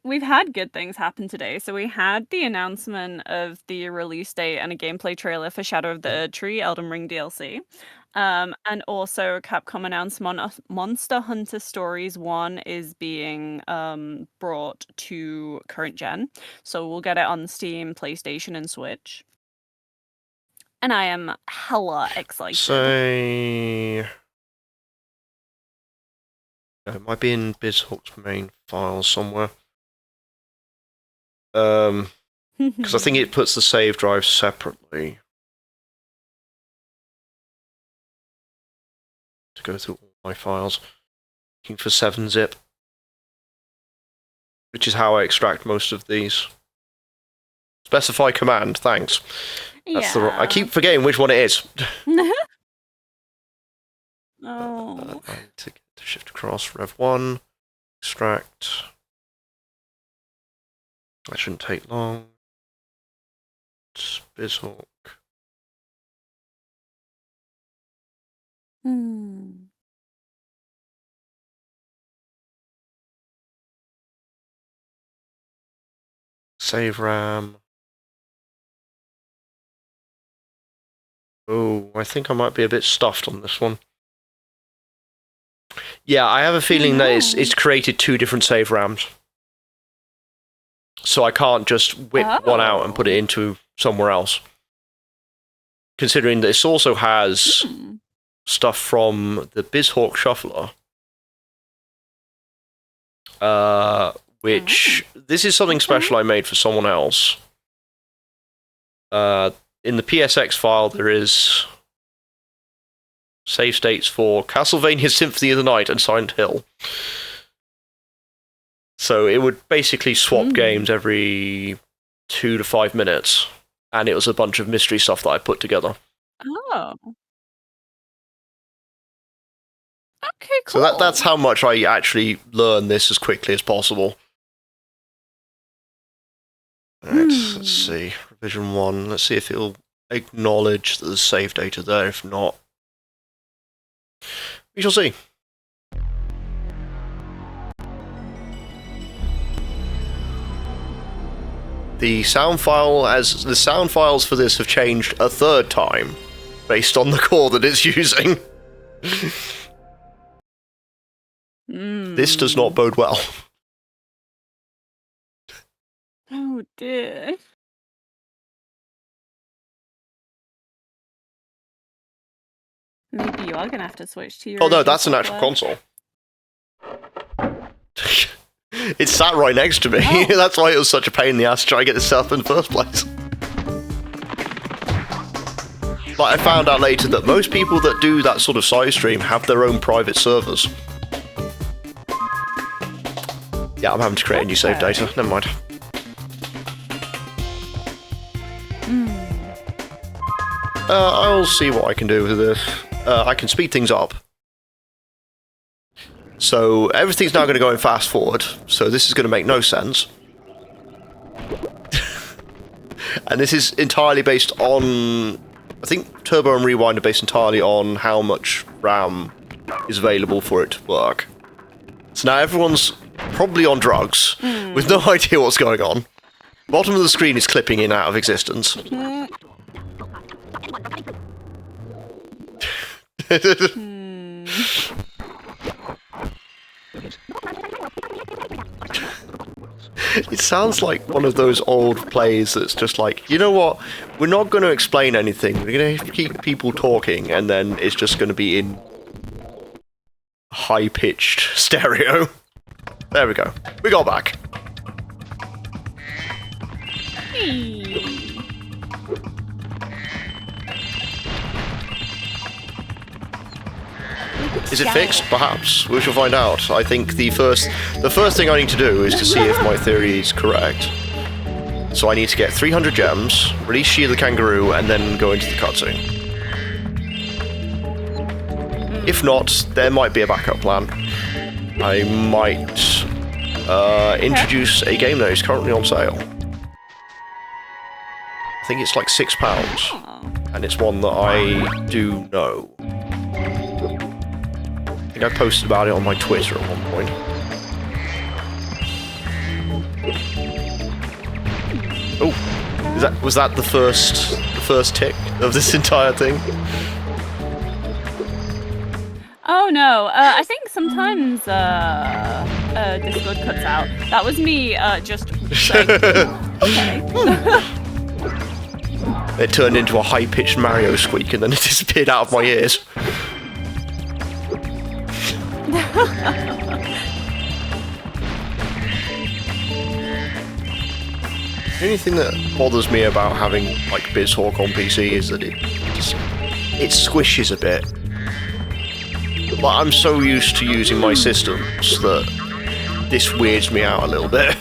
We've had good things happen today. So we had the announcement of the release date and a gameplay trailer for Shadow of the Erd Tree, Elden Ring DLC. And also Capcom announced Monster Hunter Stories 1 is being brought to current gen. So we'll get it on Steam, PlayStation, and Switch. And I am hella excited. So... it might be in BizHawk's main files somewhere. Because I think it puts the save drive separately. To go through all my files. Looking for 7-zip. Which is how I extract most of these. Specify command, thanks. That's I keep forgetting which one it is. Oh. I need to get to shift across, rev 1, extract. That shouldn't take long. BizHawk. Save RAM. Oh, I think I might be a bit stuffed on this one. Yeah, I have a feeling that it's created two different save RAMs. So I can't just whip one out and put it into somewhere else. Considering this also has stuff from the BizHawk Shuffler. Which, this is something special I made for someone else. In the PSX file, there is save states for Castlevania Symphony of the Night and Silent Hill. So it would basically swap games every 2 to 5 minutes, and it was a bunch of mystery stuff that I put together. Oh. Okay, cool. So that's how much I actually learn this as quickly as possible. Alright, let's see. Revision 1. Let's see if it'll acknowledge that there's save data there. If not, we shall see. The sound files for this have changed a third time, based on the core that it's using. This does not bode well. Oh dear. Maybe you are gonna have to switch to your... Oh no, that's an actual console. It sat right next to me. Oh. That's why it was such a pain in the ass to try to get this set up in the first place. But I found out later that most people that do that sort of side stream have their own private servers. Yeah, I'm having to create a new save data. Never mind. I'll see what I can do with this. I can speed things up. So everything's now going to go in fast forward. So this is going to make no sense. And this is entirely based on... I think Turbo and Rewind are based entirely on how much RAM is available for it to work. So now everyone's probably on drugs, with no idea what's going on. Bottom of the screen is clipping in out of existence. It sounds like one of those old plays that's just like, you know what, we're not going to explain anything, we're going to keep people talking, and then it's just going to be in high-pitched stereo. There we go. We got back. Is it fixed? Perhaps. We shall find out. I think the first thing I need to do is to see if my theory is correct. So I need to get 300 gems, release She the Kangaroo, and then go into the cutscene. If not, there might be a backup plan. I might introduce a game that is currently on sale. I think it's like £6, and it's one that I do know. I think I posted about it on my Twitter at one point. Oh, was that the first tick of this entire thing? Oh no, I think sometimes Discord cuts out. That was me just saying, okay. It turned into a high-pitched Mario squeak and then it disappeared out of my ears. The only thing that bothers me about having like BizHawk on PC is that it squishes a bit. But I'm so used to using my systems that this weirds me out a little bit.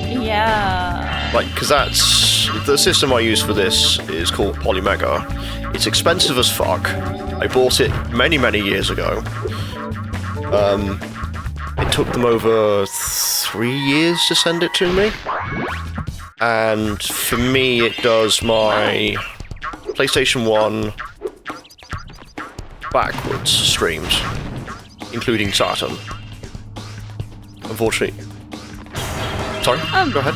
Yeah. Like, because that's... The system I use for this is called Polymega. It's expensive as fuck. I bought it many, many years ago. It took them over 3 years to send it to me. And for me, it does my PlayStation 1 backwards streams, including Saturn. Unfortunately. Sorry, go ahead.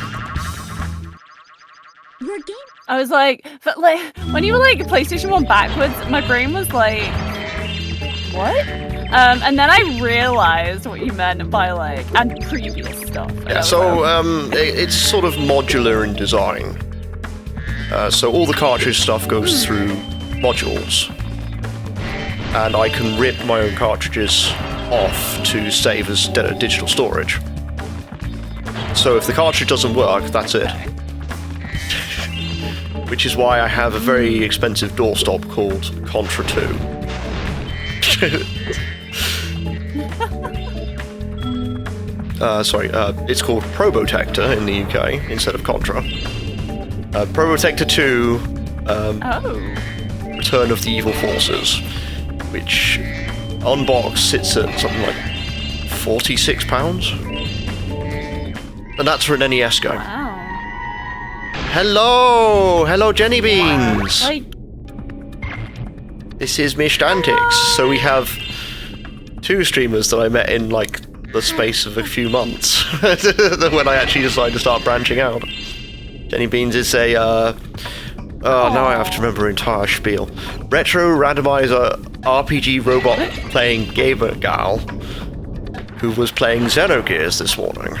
Your game? I was like, but like, when you were like PlayStation 1 backwards, my brain was like, what? And then I realized what you meant by like, and previous stuff. Yeah, so it's sort of modular in design. So all the cartridge stuff goes through modules. And I can rip my own cartridges off to save as digital storage. So if the cartridge doesn't work, that's it. Which is why I have a very expensive doorstop called Contra 2. It's called Probotector in the UK instead of Contra. Probotector 2, Return of the Evil Forces, which on box sits at something like £46. And that's for an NES game. Wow. Hello Jenny Beans. Like, this is mistantics. So we have two streamers that I met in like the space of a few months when I actually decided to start branching out. Jenny Beans is a now I have to remember her entire spiel. Retro randomizer RPG robot playing gamer gal who was playing Xenogears this morning.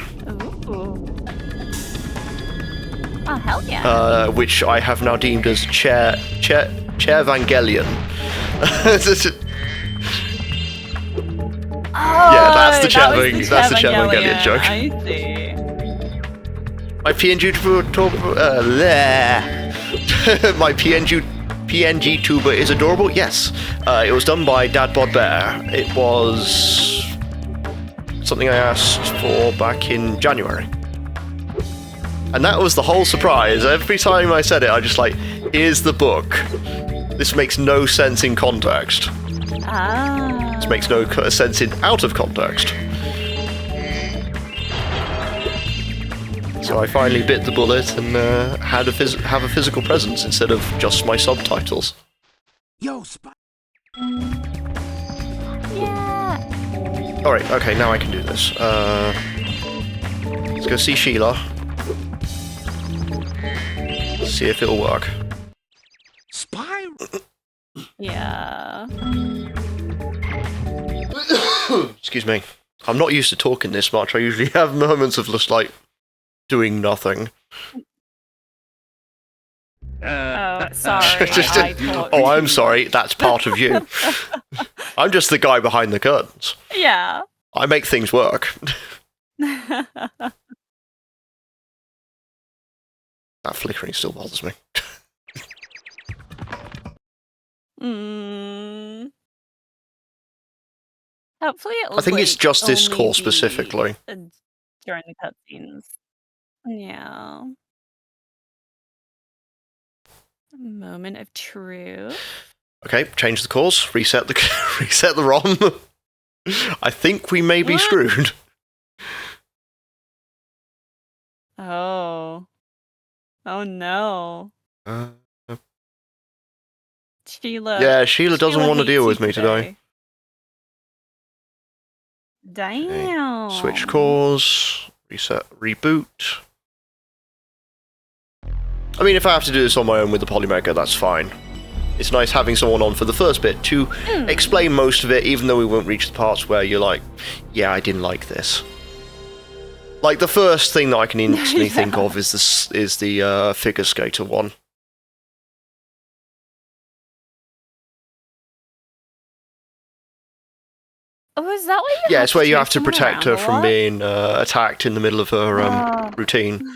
oh, hell yeah. Which I have now deemed as Chair Evangelion. Yeah, that's the Chair Evangelion joke. I see. My PNG my PNG tuber is adorable. Yes, it was done by Dadbod Bear. It was something I asked for back in January. And that was the whole surprise. Every time I said it, I just like, here's the book. This makes no sense in context. This makes no sense in out of context. So I finally bit the bullet and have a physical presence instead of just my subtitles. Yo, Yeah. Alright, okay, now I can do this. Let's go see Sheila. See if it'll work. Spyro! Yeah. Excuse me. I'm not used to talking this much. I usually have moments of just, like, doing nothing. Oh, sorry. Oh, I'm sorry. That's part of you. I'm just the guy behind the curtains. Yeah. I make things work. That flickering still bothers me. Hopefully it will, I think it's just this only call be, specifically. during the cutscenes. Yeah. Moment of truth. Okay, change the course, reset the reset the ROM. I think we may be screwed. Oh. Oh no. Sheila. Yeah, Sheila doesn't want to deal with me today. Damn. Okay. Switch cores, reset, reboot. I mean, if I have to do this on my own with the Polymecha, that's fine. It's nice having someone on for the first bit to explain most of it, even though we won't reach the parts where you're like, yeah, I didn't like this. Like, the first thing that I can instantly think of is the figure skater one. Oh, is that what you Yeah, have it's where you have to chase someone protect her around a from lot? being attacked in the middle of her routine.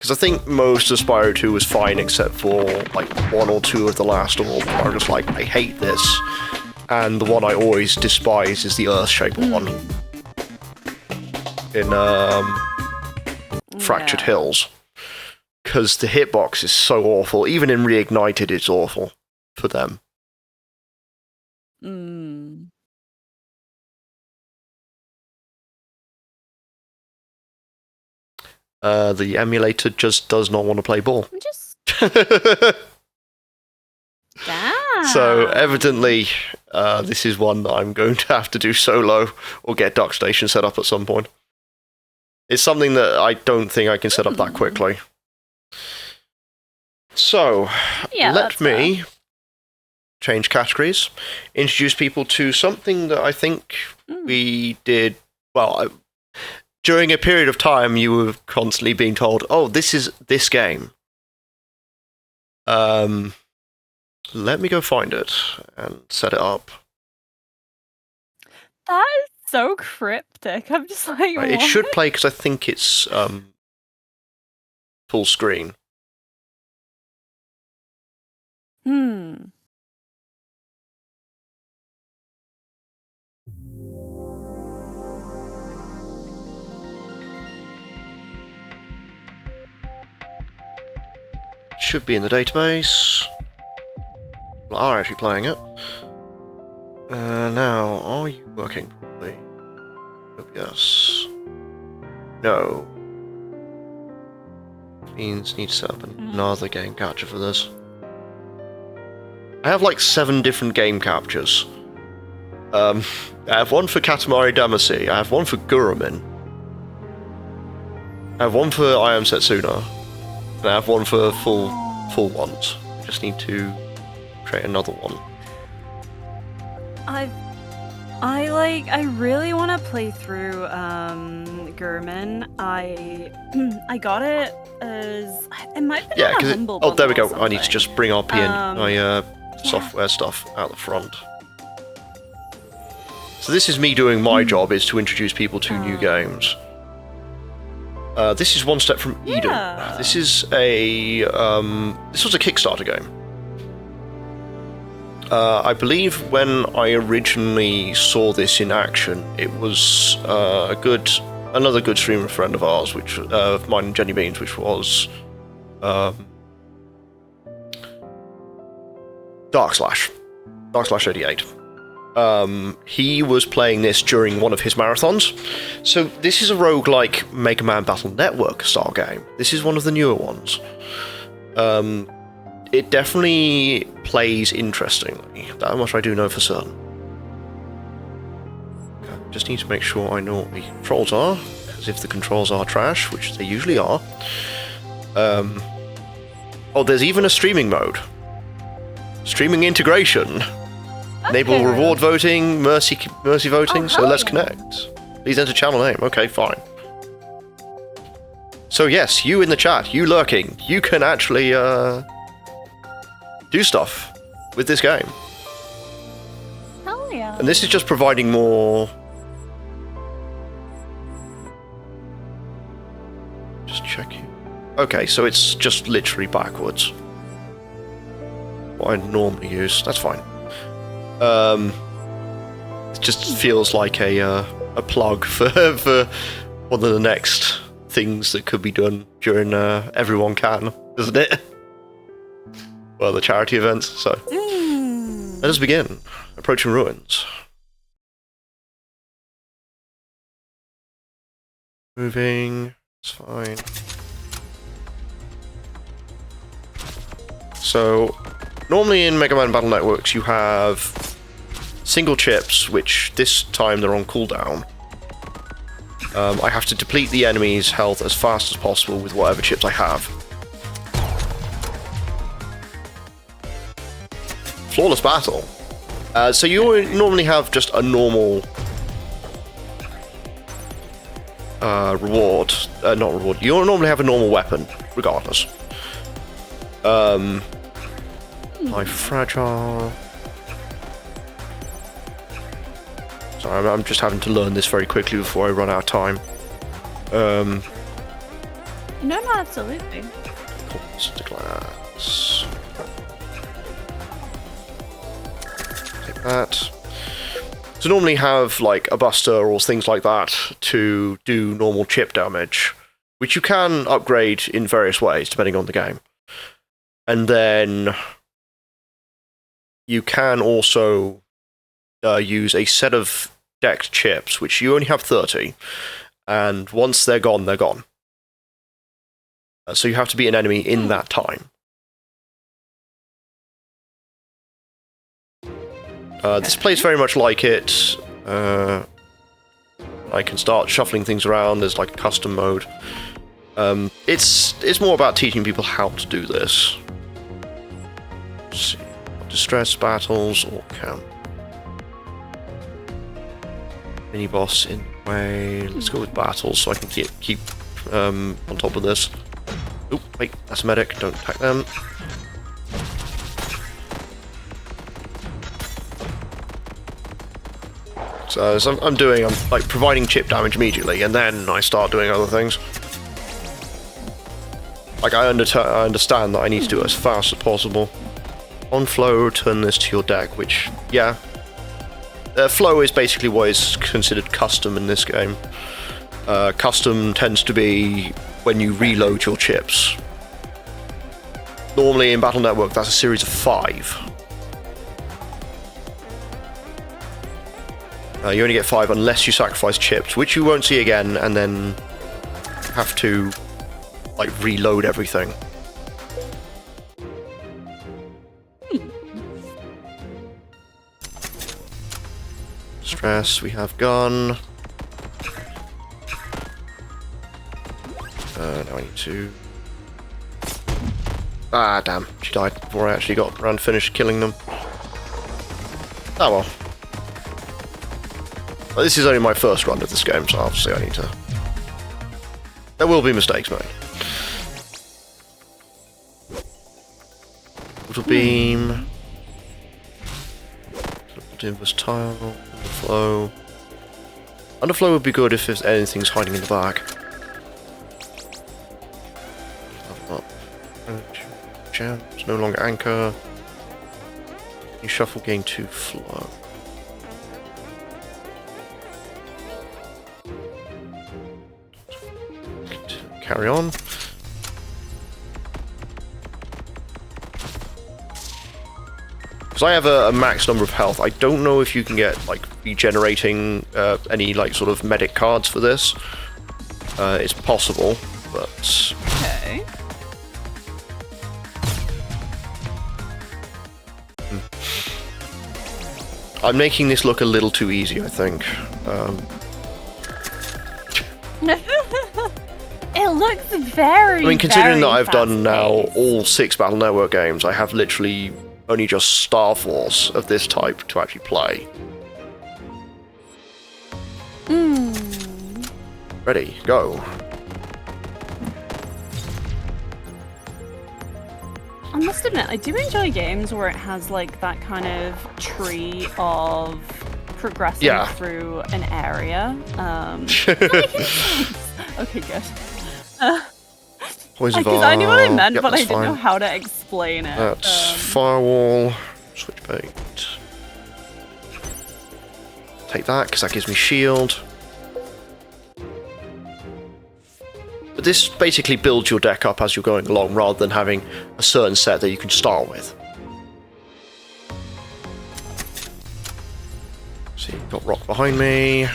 Because I think most of Spyro 2 was fine, except for like one or two of the last orb. I was just like, I hate this. And the one I always despise is the Earth-Shaper one. In Fractured Hills. Because the hitbox is so awful. Even in Reignited, it's awful for them. The emulator just does not want to play ball. So evidently, this is one that I'm going to have to do solo or get Duck Station set up at some point. It's something that I don't think I can set up that quickly. So, let me change categories, introduce people to something that I think we did, well, during a period of time you were constantly being told, oh, this is this game. Let me go find it and set it up. That is so cryptic. I'm just like, Right, it should play because I think it's full screen. Should be in the database. Well, are actually playing it. Now, are you working properly? Oh, yes. No. Means need to set up another game capture for this. I have like 7 different game captures. I have one for Katamari Damacy, I have one for Gurumin, I have one for I Am Setsuna, and I have one for full ones. I just need to create another one. I really want to play through Gurumin. I got it as it might be on a Humble oh, there we go. Bundle or I need to just bring our my software stuff out the front. So this is me doing my job, is to introduce people to new games. This is One Step from Eden. This is a this was a Kickstarter game. I believe when I originally saw this in action, it was another good streamer friend of ours, which of mine and Jenny Beans, which was Dark/88. He was playing this during one of his marathons. So this is a roguelike Mega Man Battle Network style game. This is one of the newer ones. It definitely plays interestingly. That much I do know for certain. Okay, just need to make sure I know what the controls are, because if the controls are trash, which they usually are. Oh, there's even a streaming mode. Streaming integration. Enable reward voting, mercy voting, so let's connect. Please enter channel name. Okay, fine. So yes, you in the chat, you lurking, you can actually do stuff with this game. Hell yeah. And this is just providing more... Just checking. Okay, so it's just literally backwards. What I normally use, that's fine. It just feels like a plug for one of the next things that could be done during Everyone Can, doesn't it? Well, the charity events. So let us begin. Approaching ruins. Moving. It's fine. So normally in Mega Man Battle Networks you have single chips, which this time they're on cooldown. I have to deplete the enemy's health as fast as possible with whatever chips I have. Flawless battle. So you normally have just a normal reward. Not reward. You normally have a normal weapon, regardless. My fragile. Sorry, I'm just having to learn this very quickly before I run out of time. No, absolutely. Monster glass. Take that. So normally have like a buster or things like that to do normal chip damage, which you can upgrade in various ways depending on the game. And then you can also use a set of decked chips, which you only have 30, and once they're gone, they're gone. So you have to beat an enemy in that time. This plays very much like it. I can start shuffling things around. There's like a custom mode. It's more about teaching people how to do this. Let's see. Distress battles or camp. Mini boss in the way. Let's go with battles so I can keep on top of this. Oh, wait, that's a medic. Don't attack them. So as I'm like providing chip damage immediately, and then I start doing other things. Like I understand that I need to do it as fast as possible. On flow, turn this to your deck, which, yeah. Flow is basically what is considered custom in this game. Custom tends to be when you reload your chips. Normally in Battle Network, that's a series of 5. You only get 5 unless you sacrifice chips, which you won't see again, and then have to like reload everything. Stress, we have gun. Now I need to... Ah, damn. She died before I actually got around to finish killing them. Oh well. But this is only my first run of this game, so obviously I need to... There will be mistakes made. Little beam. Inverse tile. Underflow. Underflow would be good if there's anything's hiding in the back. Gems, no longer anchor. You shuffle gain 2 flow. Carry on. Because I have a max number of health, I don't know if you can get, like, regenerating any, like, sort of medic cards for this. It's possible, but... Okay. I'm making this look a little too easy, I think. It looks very, I mean, considering that very I've done now fast-paced. all 6 Battle Network games, I have literally only just Star Force of this type to actually play. Ready, go. I must admit, I do enjoy games where it has like that kind of tree of progressing through an area. Okay, good. Poison Because I knew what I meant, yep, but I that's didn't know fine. how to explain it. That's Firewall, Switch Bait. Take that, because that gives me shield. But this basically builds your deck up as you're going along, rather than having a certain set that you can start with. See, got rock behind me.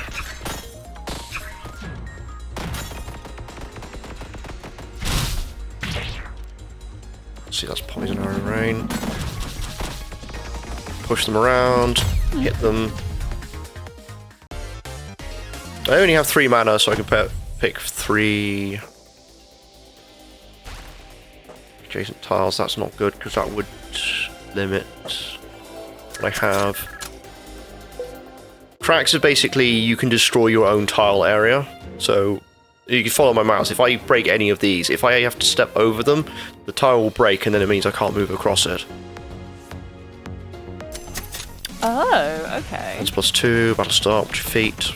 See, that's poison arrow rain. Push them around, hit them. I only have 3 mana, so I can pick 3 adjacent tiles. That's not good, because that would limit what I have. Cracks is basically you can destroy your own tile area. So you can follow my mouse. If I break any of these, if I have to step over them, the tile will break, and then it means I can't move across it. Oh, okay. That's +2, battle start, watch your feet.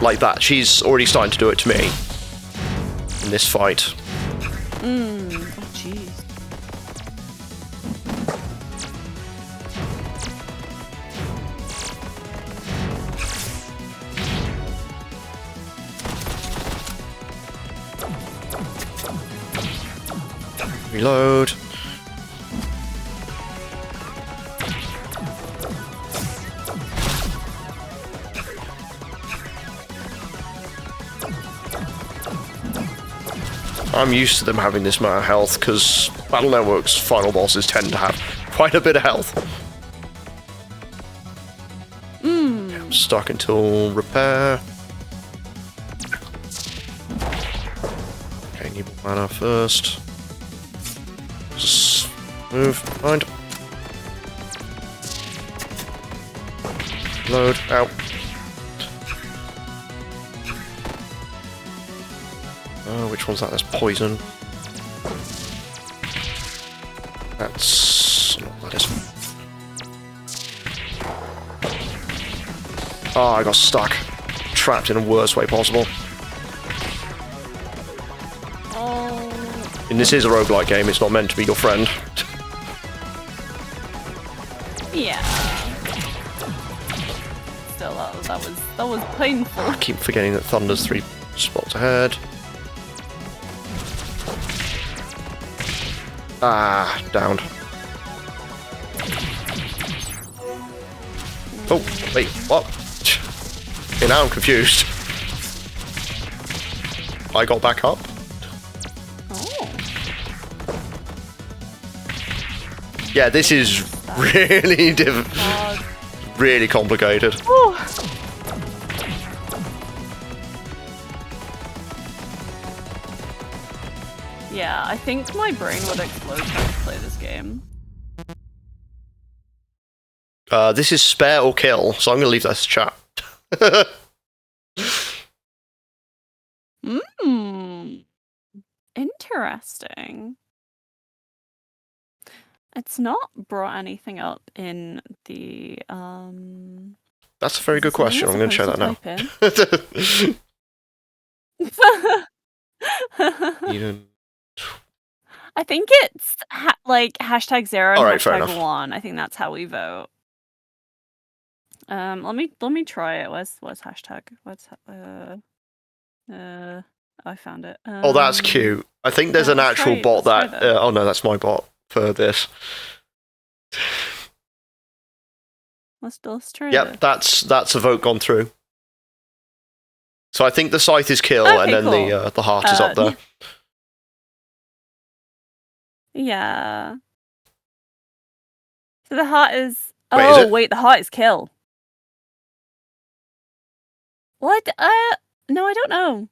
Like that. She's already starting to do it to me in this fight. Oh, jeez. Reload. I'm used to them having this amount of health, because Battle Network's final bosses tend to have quite a bit of health. I'm stuck until repair. Okay, need more mana first. Just move, mind. Load, out. Which one's that? That's poison. That's... no, that isn't. Oh, I got stuck. Trapped in the worst way possible. And this is a roguelike game, it's not meant to be your friend. Yeah. Still, that was painful. I keep forgetting that Thunder's 3 spots ahead. Ah, downed. Oh, wait, what? Okay, now I'm confused. I got back up? Oh. Yeah, this is really really complicated. Oh. Yeah, I think my brain would explode trying to play this game. This is spare or kill, so I'm going to leave that to chat. Interesting. It's not brought anything up in the, That's a very good question. I'm going to check that now. I think it's like hashtag 0 and All right, fair hashtag enough. 1. I think that's how we vote. Let me try it. Where's hashtag? I found it. Oh, that's cute. I think there's an actual bot that. Oh no, that's my bot for this. Let's try Yep, it. that's a vote gone through. So I think the scythe is kill, and then cool. the heart is up there. Yeah. So the heart is. Wait, is it? Wait, the heart is kill. What? No, I don't know.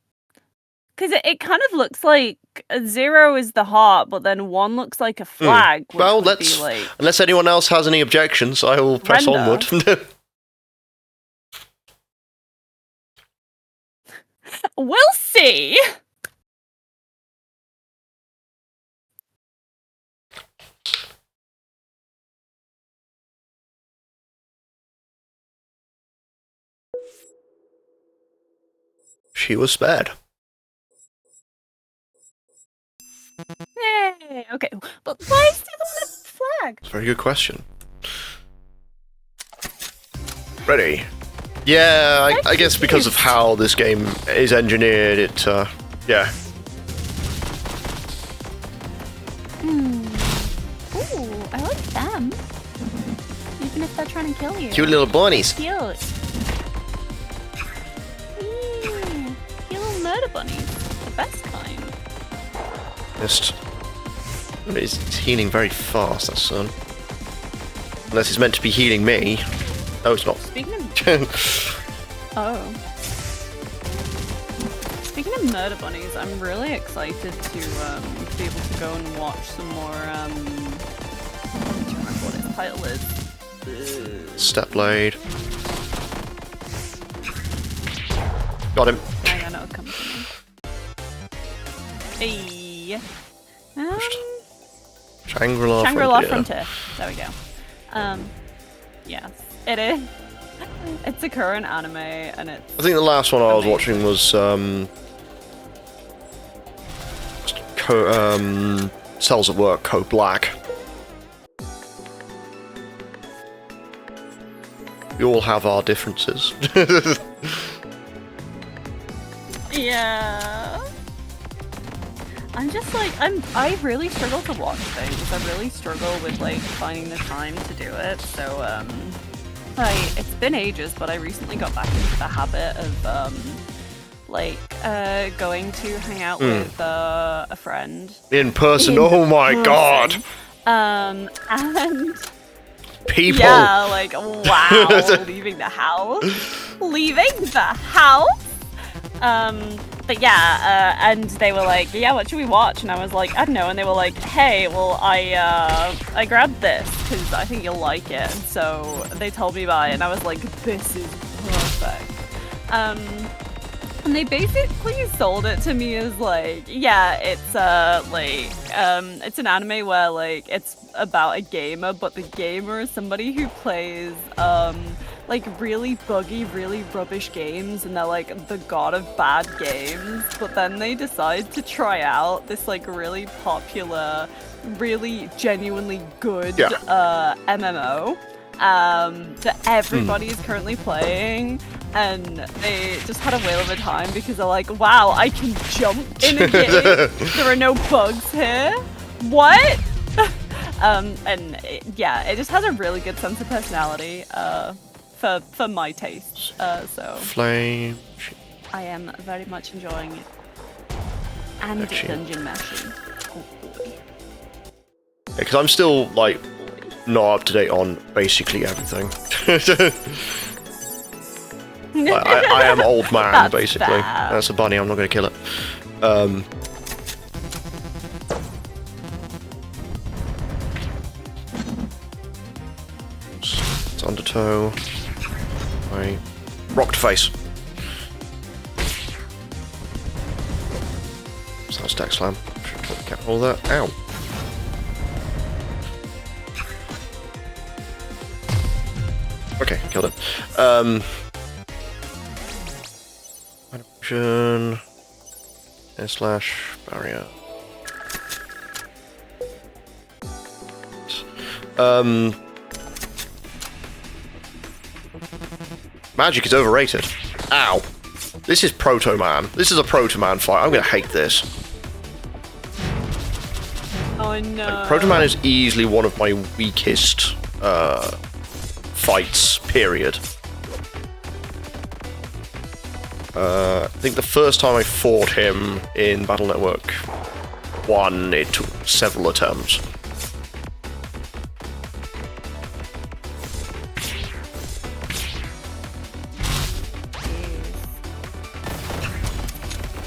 Because it kind of looks like 0 is the heart, but then 1 looks like a flag. Well, would let's. be like Unless anyone else has any objections, I will press onward. We'll see. She was spared. Yay! Okay, but why is there the flag? That's a very good question. Ready? Yeah, I guess because of how this game is engineered, it, yeah. Ooh, I like them. Even if they're trying to kill you. Cute little bunnies. Cute. Cute little murder bunnies. The best kind. Just... He's healing very fast, that son. Unless he's meant to be healing me. No, it's not. Speaking of... Speaking of murder bunnies, I'm really excited to be able to go and watch some more, I don't remember what its title is. Step blade. Got him. Hang on, it'll come to me. Hey. Shangri-La Frontier. There we go. Yes, it is. It's a current anime, and it's... I think the last one I was watching was, Cells at Work, Code Black. We all have our differences. Yeah. I'm just like, I really struggle to watch things. I really struggle with like finding the time to do it. So it's been ages, but I recently got back into the habit of going to hang out with a friend in person. Oh my god. And people. Yeah, like wow, leaving the house. But yeah, and they were like, yeah, what should we watch? And I was like, I don't know. And they were like, hey, well, I grabbed this because I think you'll like it. And so they told me about it, and I was like, this is perfect. And they basically sold it to me as like, yeah, it's it's an anime where like it's about a gamer, but the gamer is somebody who plays like really buggy, really rubbish games, and they're like the god of bad games. But then they decide to try out this like really popular, really genuinely good MMO that everybody is currently playing, and they just had a whale of a time because they're like, wow, I can jump in a game. There are no bugs here. What? It just has a really good sense of personality for my taste. So Flame. I am very much enjoying it. And dungeon mashing. Oh boy. Because I'm still like not up to date on basically everything. I am old man. That's basically. Fair. That's a bunny. I'm not going to kill it. It's undertow. I rocked face. So that's deck slam. Should get all that. Ow. Okay, killed it. Animation. Slash barrier. Magic is overrated. Ow. This is Proto Man. This is a Proto Man fight. I'm gonna hate this. Oh no. Like, Proto Man is easily one of my weakest fights, period. I think the first time I fought him in Battle Network 1, it took several attempts.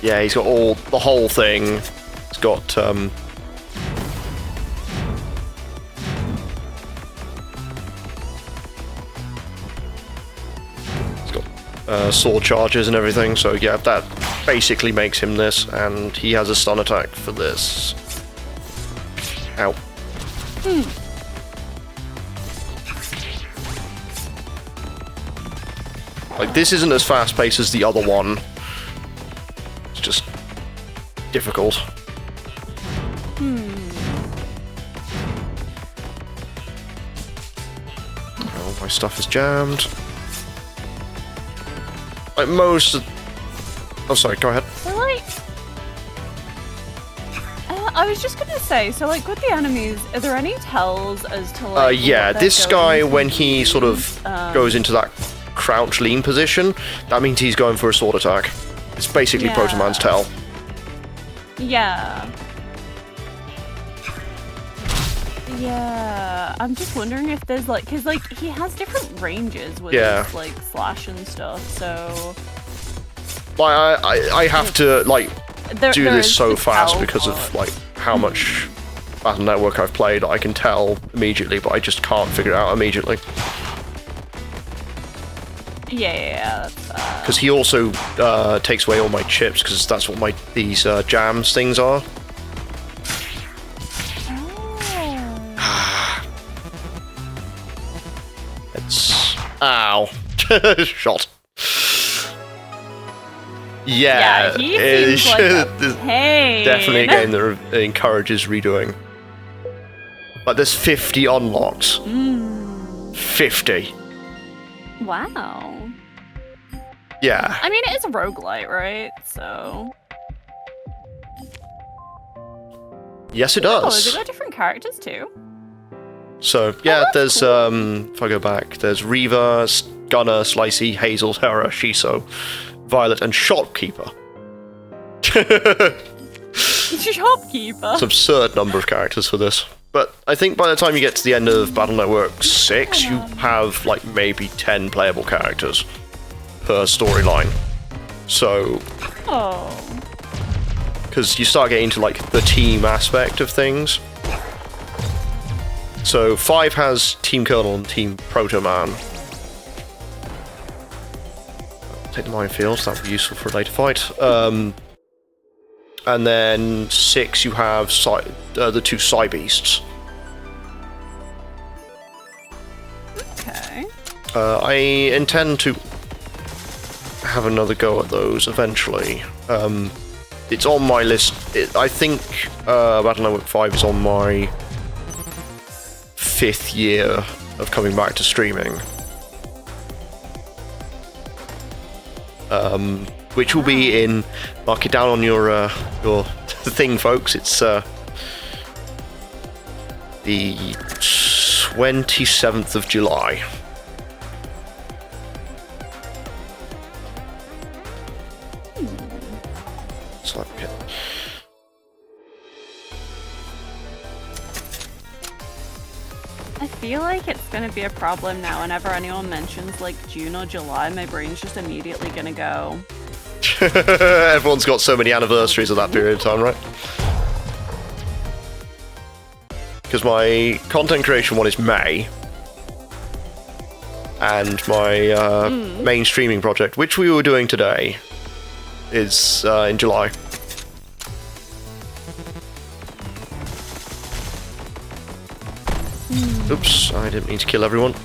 Yeah, he's got the whole thing. He's got, sword charges and everything, so yeah, that basically makes him this, and he has a stun attack for this. Ow. Like, this isn't as fast-paced as the other one. It's just difficult. Oh, my stuff is jammed. Like most of... Oh, sorry, go ahead. So, like... I was just gonna say, so, like, with the enemies, are there any tells as to, like... yeah, this guy, when he sort of goes into that crouch lean position, that means he's going for a sword attack. It's basically Proto Man's tell. Yeah. Yeah, I'm just wondering if there's, like, because, like, he has different ranges with his, like, slash and stuff, so... Like, I have to, like, do this so fast because of, like, how much Battle Network I've played. I can tell immediately, but I just can't figure it out immediately. Yeah, because he also takes away all my chips, because that's what these jams things are. It's... Ow. Shot. Yeah, he seems like a pain. Definitely a game that encourages redoing. Like, there's 50 unlocks. 50. Wow. Yeah. I mean, it is a roguelite, right? So... Yes, it does. Oh, has it got different characters too? So, yeah, there's, cool. If I go back, there's Reva, Gunner, Slicey, Hazel, Terra, Shiso, Violet, and Shopkeeper. Shopkeeper? It's an absurd number of characters for this. But I think by the time you get to the end of Battle Network 6, you have, like, maybe 10 playable characters per storyline. So... Oh. Because you start getting into, like, the team aspect of things. So 5 has Team Colonel and Team Proto Man. Take the minefields, that would be useful for a later fight. And then 6 you have the 2 Psy Beasts. Okay. I intend to have another go at those eventually. It's on my list. I think Battle Network 5 is on my 5th year of coming back to streaming. Which will be in... Mark it down on your thing, folks. It's the 27th of July. Slap pit. I feel like it's gonna be a problem now whenever anyone mentions like June or July, my brain's just immediately gonna go. Everyone's got so many anniversaries of that period of time, right? Because my content creation one is May, and my main streaming project, which we were doing today, is in July. Oops, I didn't mean to kill everyone.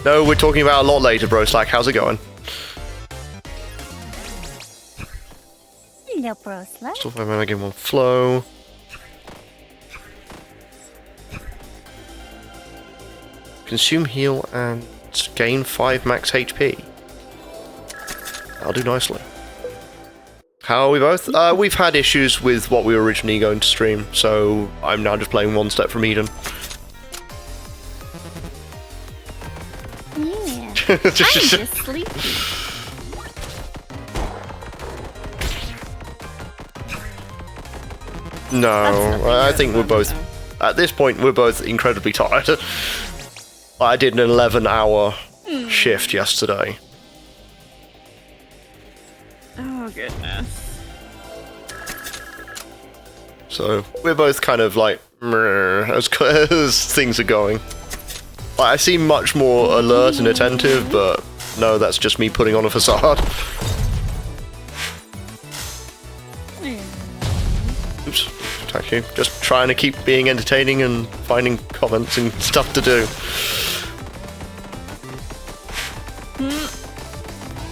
No, we're talking about a lot later, bro. Slack, how's it going? Hello, bro. Slack. Still by making one flow. consume heal and gain 5 max HP. I'll do nicely. How are we both? We've had issues with what we were originally going to stream, so I'm now just playing One Step from Eden. Yeah. I'm just sleepy. No, I think we're both... At this point, we're both incredibly tired. I did an 11-hour shift yesterday. Oh, goodness. So, we're both kind of like, as things are going. I seem much more alert and attentive, but no, that's just me putting on a facade. Oops, attack you. Just trying to keep being entertaining and finding comments and stuff to do.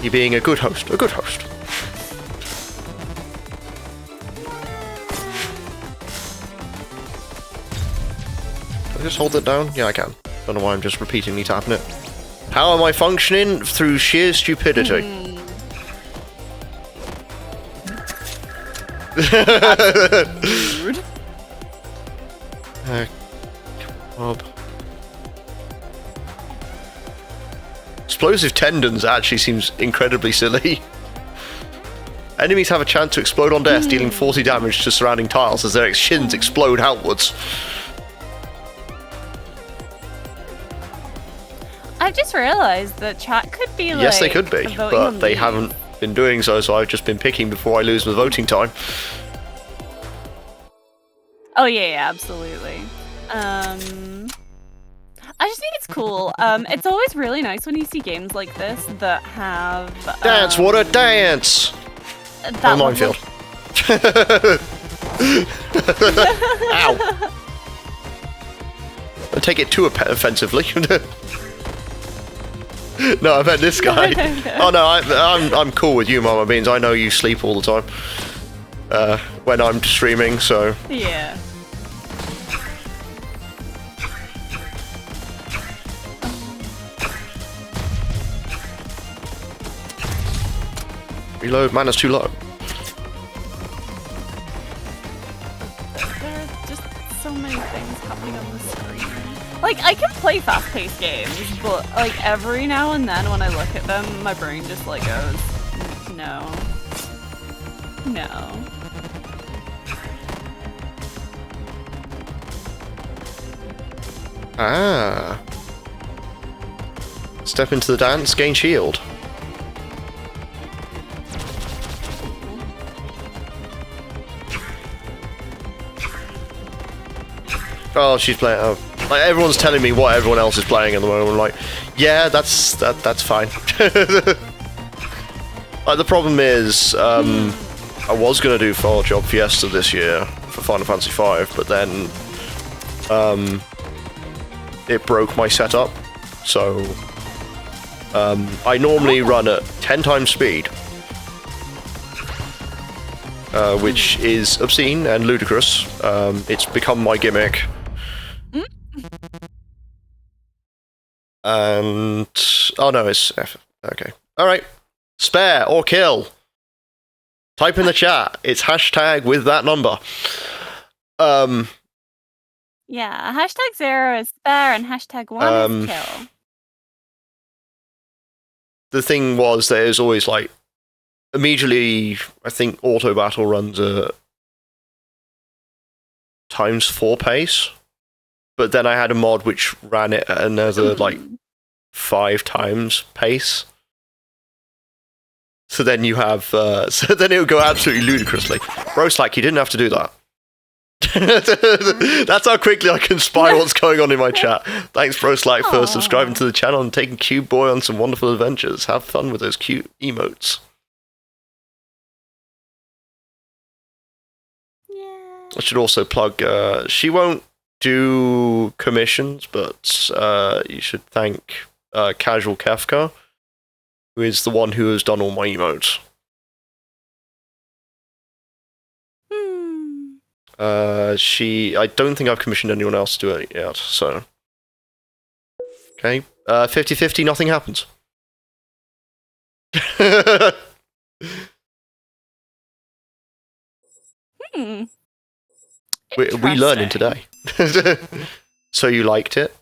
You being a good host, a good host. Can I just hold it down? Yeah, I can. Don't know why I'm just repeatedly tapping it. How am I functioning? Through sheer stupidity. Rude. Come up. Explosive tendons actually seems incredibly silly. Enemies have a chance to explode on death, dealing 40 damage to surrounding tiles as their shins explode outwards. I've just realised that chat could be like... Yes, they could be, but they leave. haven't been doing so, so I've just been picking before I lose the voting time. Oh, yeah, absolutely. I just think it's cool. It's always really nice when you see games like this that have... Dance, what a dance! That minefield. Ow! I take it too offensively. No, I meant this guy. Oh no, I'm cool with you, Mama Beans. I know you sleep all the time when I'm streaming, so... Yeah. Reload, mana's too low. There are just so many things happening on the screen. Like, I can play fast-paced games, but, like, every now and then when I look at them, my brain just, like, goes, no. No. Ah. Step into the dance, gain shield. Oh, she's playing. Oh, like everyone's telling me what everyone else is playing at the moment. I'm like, yeah, that's fine. Like the problem is, I was gonna do Fall Job Fiesta this year for Final Fantasy V, but then it broke my setup. So I normally run at 10 times speed, which is obscene and ludicrous. It's become my gimmick. And oh no, it's F. Okay, all right. Spare or kill. Type in the chat. It's hashtag with that number. Yeah, hashtag 0 is spare and hashtag 1 is kill. The thing was, there's always like immediately. I think auto battle runs at ×4 pace. But then I had a mod which ran it at another, like, 5 times pace. So then you have, so then it would go absolutely ludicrously. Bro, Slack, you didn't have to do that. That's how quickly I can spy what's going on in my chat. Thanks, Bro Slack, for subscribing to the channel and taking Cube Boy on some wonderful adventures. Have fun with those cute emotes. Yeah. I should also plug, she won't do commissions, but you should thank Casual Kafka, who is the one who has done all my emotes. I don't think I've commissioned anyone else to do it yet, so Okay, 50-50, nothing happens. We learning today. So you liked it?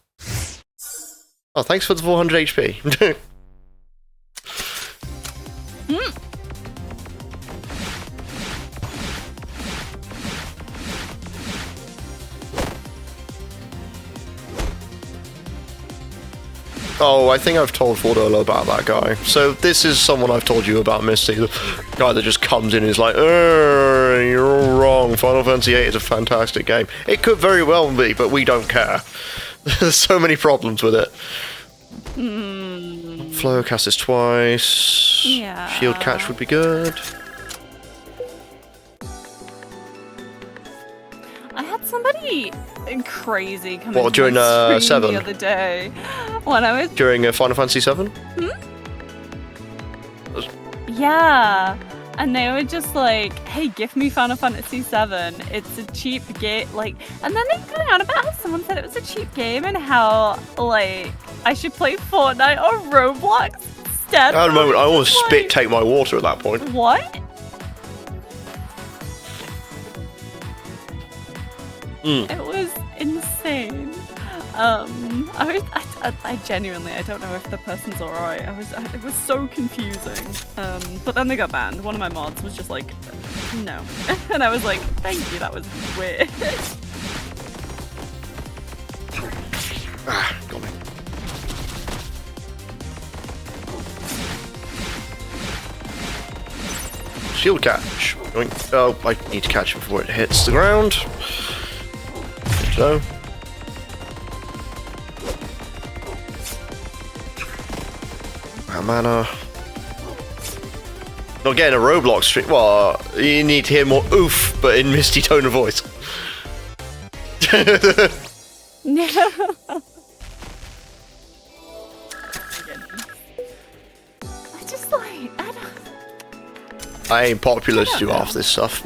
Oh, thanks for the 400 HP. Oh, I think I've told Fordolo about that guy. So this is someone I've told you about, Misty. The guy that just comes in and is like, you're all wrong. Final Fantasy VIII is a fantastic game. It could very well be, but we don't care. There's so many problems with it. Flow, cast this twice. Yeah. Shield catch would be good. I had somebody crazy come into during my stream 7? the other day when I was During Final Fantasy VII? Yeah, and they were just like, "Hey, give me Final Fantasy VII. It's a cheap game." Like, and then they go on about how someone said it was a cheap game and how like I should play Fortnite or Roblox instead. At the moment, I almost take my water at that point. What? It was insane. I genuinely, I don't know if the person's alright. It was so confusing. But then they got banned. One of my mods was just like, no. And I was like, thank you, that was weird. Got me. Shield catch. Oh, I need to catch it before it hits the ground. So. Mana. Not getting a Roblox stream. Well, you need to hear more oof, but in Misty tone of voice. I ain't popular to do half this stuff.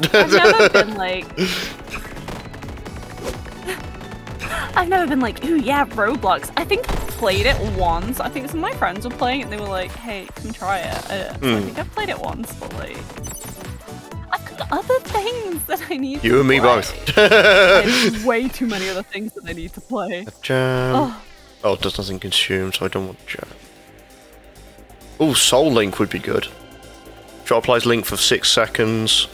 I've never been like, ooh yeah, Roblox. I think I played it once. I think some of my friends were playing it and they were like, hey, come try it. I think I've played it once, but like, I've got other things that I need to play. You and me both. There's way too many other things that I need to play. Jam. Oh, it does nothing consume, so I don't want jam. Oh, Soul Link would be good. Shot applies link for 6 seconds,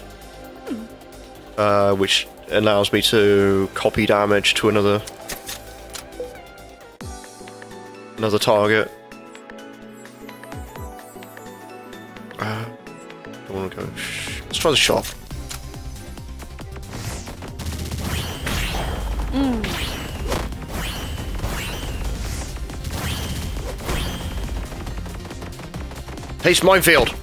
which allows me to copy damage to another target. Don't want to go. Let's try the shop. Haste minefield.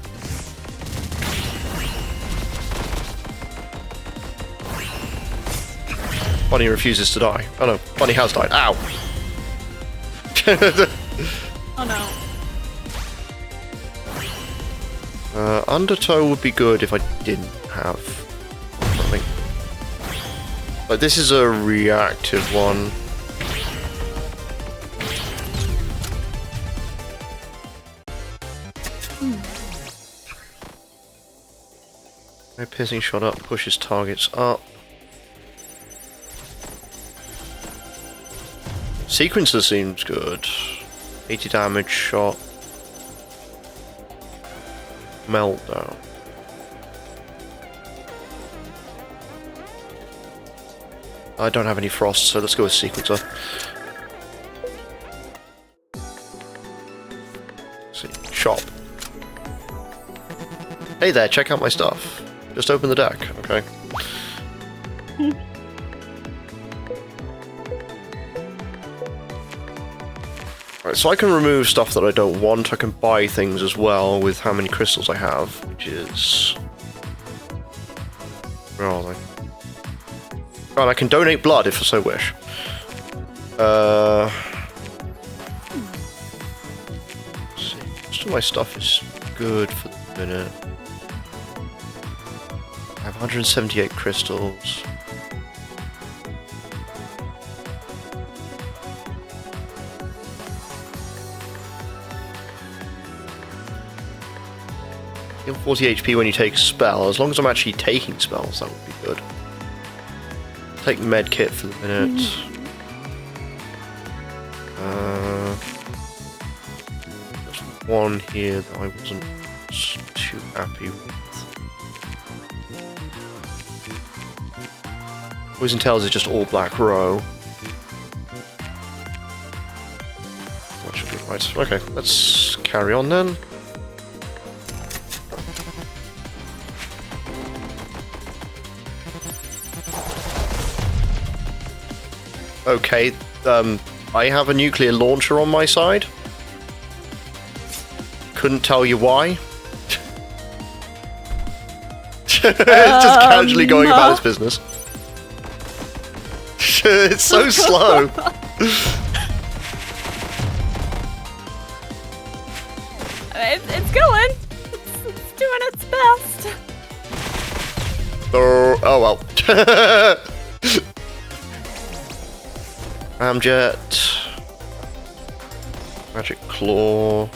Bunny refuses to die. Oh no, Bunny has died. Ow! Oh no. Undertow would be good if I didn't have something. Like, this is a reactive one. My piercing shot up pushes targets up. Sequencer seems good. 80 damage shot. Meltdown. I don't have any frost, so let's go with sequencer. Let's see. Shop. Hey there, check out my stuff. Just open the deck, okay? Right, so I can remove stuff that I don't want. I can buy things as well with how many crystals I have, which is... Where are they? Oh, and I can donate blood if I so wish. Let's see. Most of my stuff is good for the minute. I have 178 crystals. Heal 40 HP when you take a spell. As long as I'm actually taking spells, that would be good. Take medkit for the minute. There's one here that I wasn't too happy with. Poison Tails is just all black row. That should be right. Okay, let's carry on then. Okay, I have a nuclear launcher on my side. Couldn't tell you why. It's just casually going about its business. It's so slow. It's going. It's doing its best. Oh well. Ramjet. Magic Claw.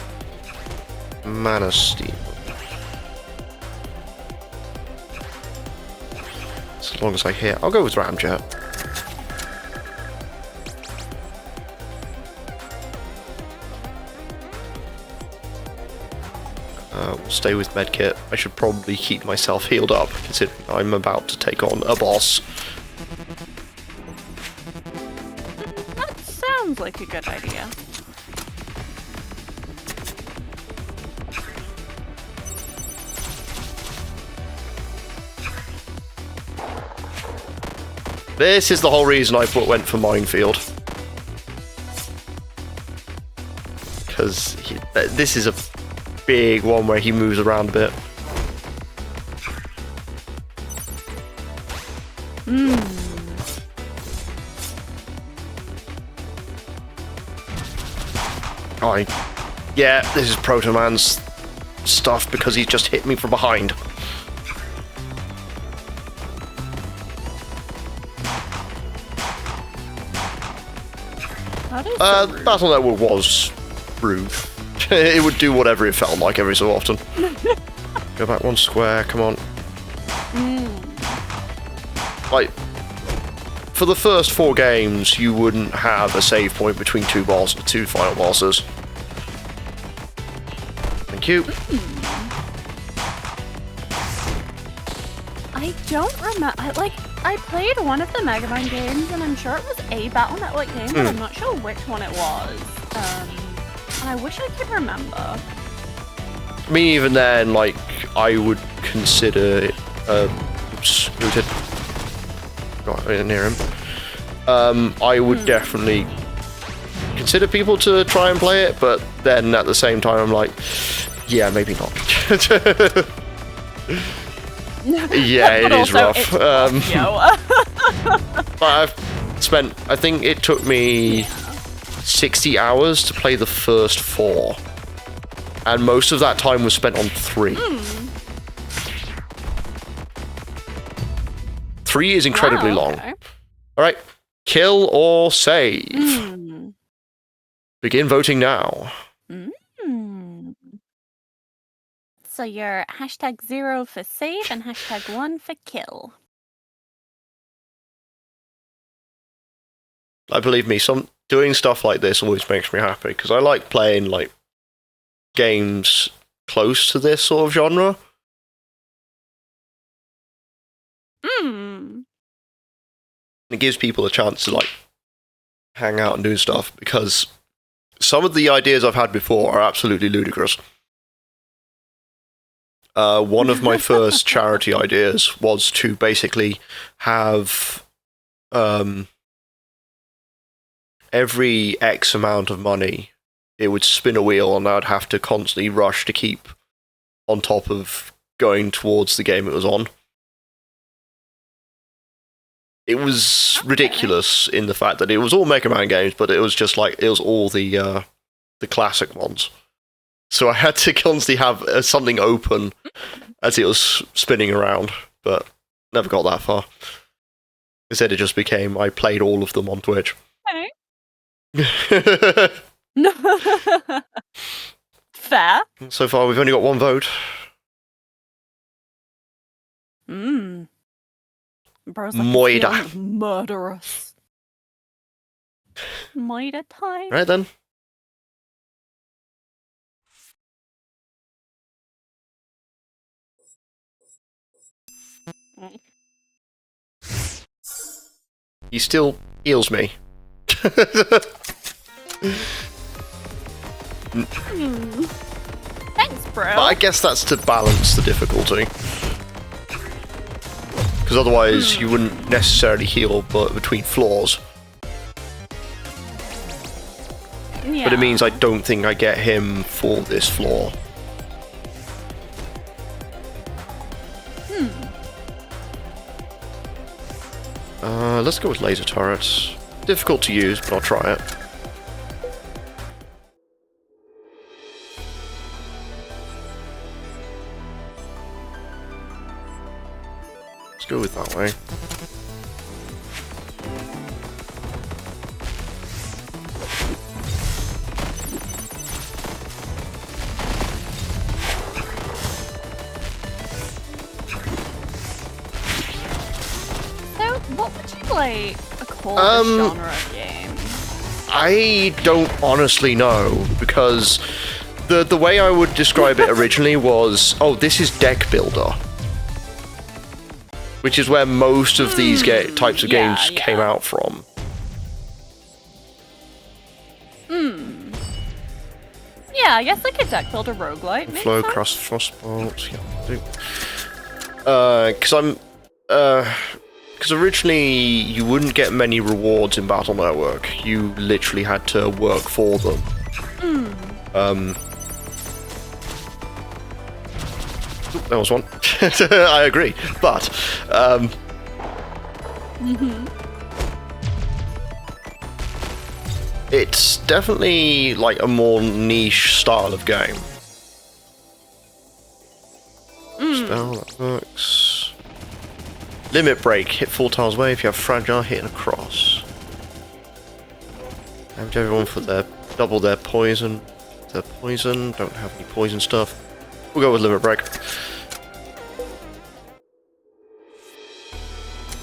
Mana Steam. As long as I hit, I'll go with Ramjet. We'll stay with medkit. I should probably keep myself healed up, considering I'm about to take on a boss. That sounds like a good idea. This is the whole reason I went for Minefield. Because this is a big one where he moves around a bit. Yeah, this is Proto Man's stuff because he's just hit me from behind. Battle Network was rude. It would do whatever it felt like every so often. Go back one square, come on. Like, for the first 4 games, you wouldn't have a save point between two final bosses. Thank you. I don't remember. I played one of the Mega Man games, and I'm sure it was a Battle Network game, but I'm not sure which one it was. And I wish I could remember. I mean, even then, like, I would consider it. Oops, who did? Got near him. I would definitely consider people to try and play it, but then at the same time, I'm like, yeah, maybe not. Yeah, it is rough. But I've spent, I think it took me 60 hours to play the first 4. And most of that time was spent on 3. 3 is incredibly long. Alright, kill or save? Begin voting now. So you're #0 for save and #1 for kill. I believe me, doing stuff like this always makes me happy because I like playing like games close to this sort of genre. It gives people a chance to like hang out and do stuff because some of the ideas I've had before are absolutely ludicrous. One of my first charity ideas was to basically have every X amount of money, it would spin a wheel and I'd have to constantly rush to keep on top of going towards the game it was on. It was ridiculous in the fact that it was all Mega Man games, but it was just like, it was all the classic ones. So I had to constantly have something open as it was spinning around, but never got that far. Instead, it just became, I played all of them on Twitch. Fair. So far, we've only got 1 vote. Bro's like, Moida. it's feeling murderous. Moida time. Right then. He still heals me. Thanks, bro. But I guess that's to balance the difficulty. Because otherwise you wouldn't necessarily heal but between floors. Yeah. But it means I don't think I get him for this floor. Let's go with laser turrets. Difficult to use, but I'll try it. Let's go with that way. What would you like call this genre of game? I don't honestly know, because the way I would describe it originally was, oh, this is deck builder. Which is where most of these types of games came out from. Yeah, I guess like a deck builder roguelite. Flow across frostbolt. Because originally you wouldn't get many rewards in Battle Network. You literally had to work for them. There was one. I agree, but it's definitely like a more niche style of game. Spell, that works. Limit break, hit 4 tiles away if you have fragile, hitting across. Damage everyone for double their poison. Their poison, don't have any poison stuff. We'll go with limit break.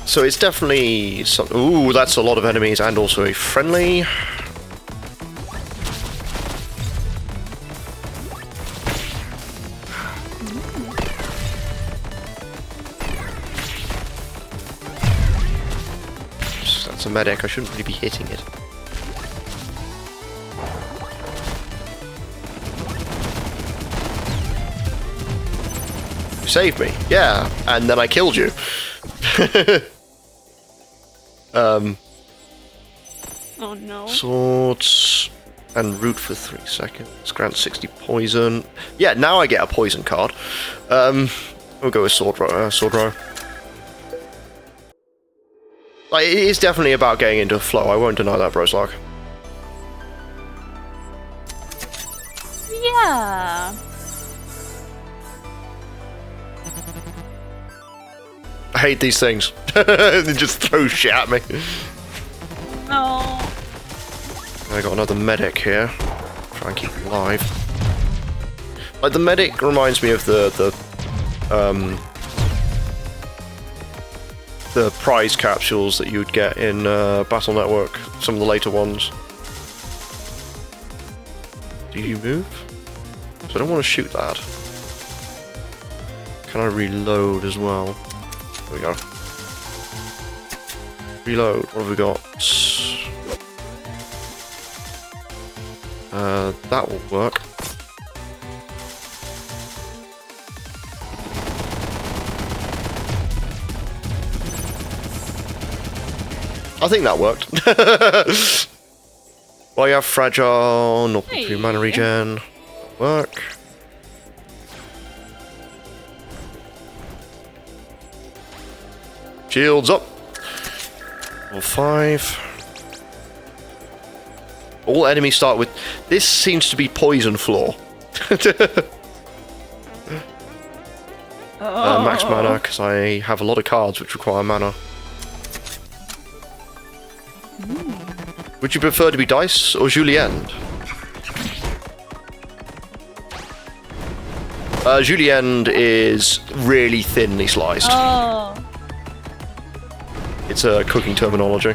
So it's definitely some. Ooh, that's a lot of enemies and also a friendly. That's a medic, I shouldn't really be hitting it. You saved me, yeah, and then I killed you. Oh no. Swords and root for 3 seconds. Grant 60 poison. Yeah, now I get a poison card. We'll go with sword row. Like, it is definitely about getting into a flow. I won't deny that, Broslak. Yeah. I hate these things. They just throw shit at me. No. I got another medic here. Try and keep him alive. Like, the medic reminds me of the prize capsules that you would get in Battle Network, some of the later ones. Do you move? So I don't want to shoot that. Can I reload as well? There we go. Reload, what have we got? That will work. I think that worked. Well, you have fragile, 0.3 mana regen. Work. Shields up. Level 5. All enemies start with. This seems to be poison floor. Max mana, because I have a lot of cards which require mana. Would you prefer to be dice or julienne? Julienne is really thinly sliced. Oh. It's a cooking terminology.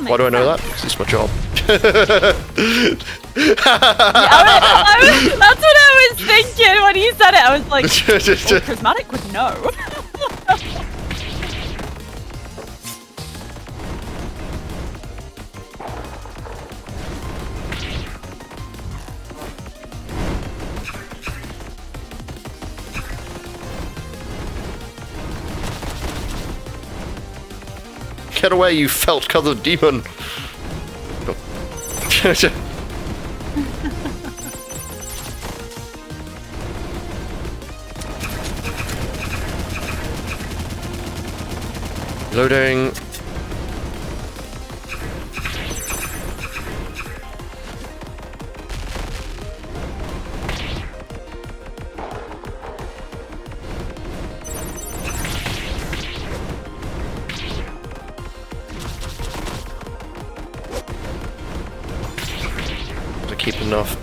Why do I know that? Because it's my job. That's what I was thinking when you said it. I was like, well, Prismatic would know. Get away, you felt-covered demon! Loading. Keep enough.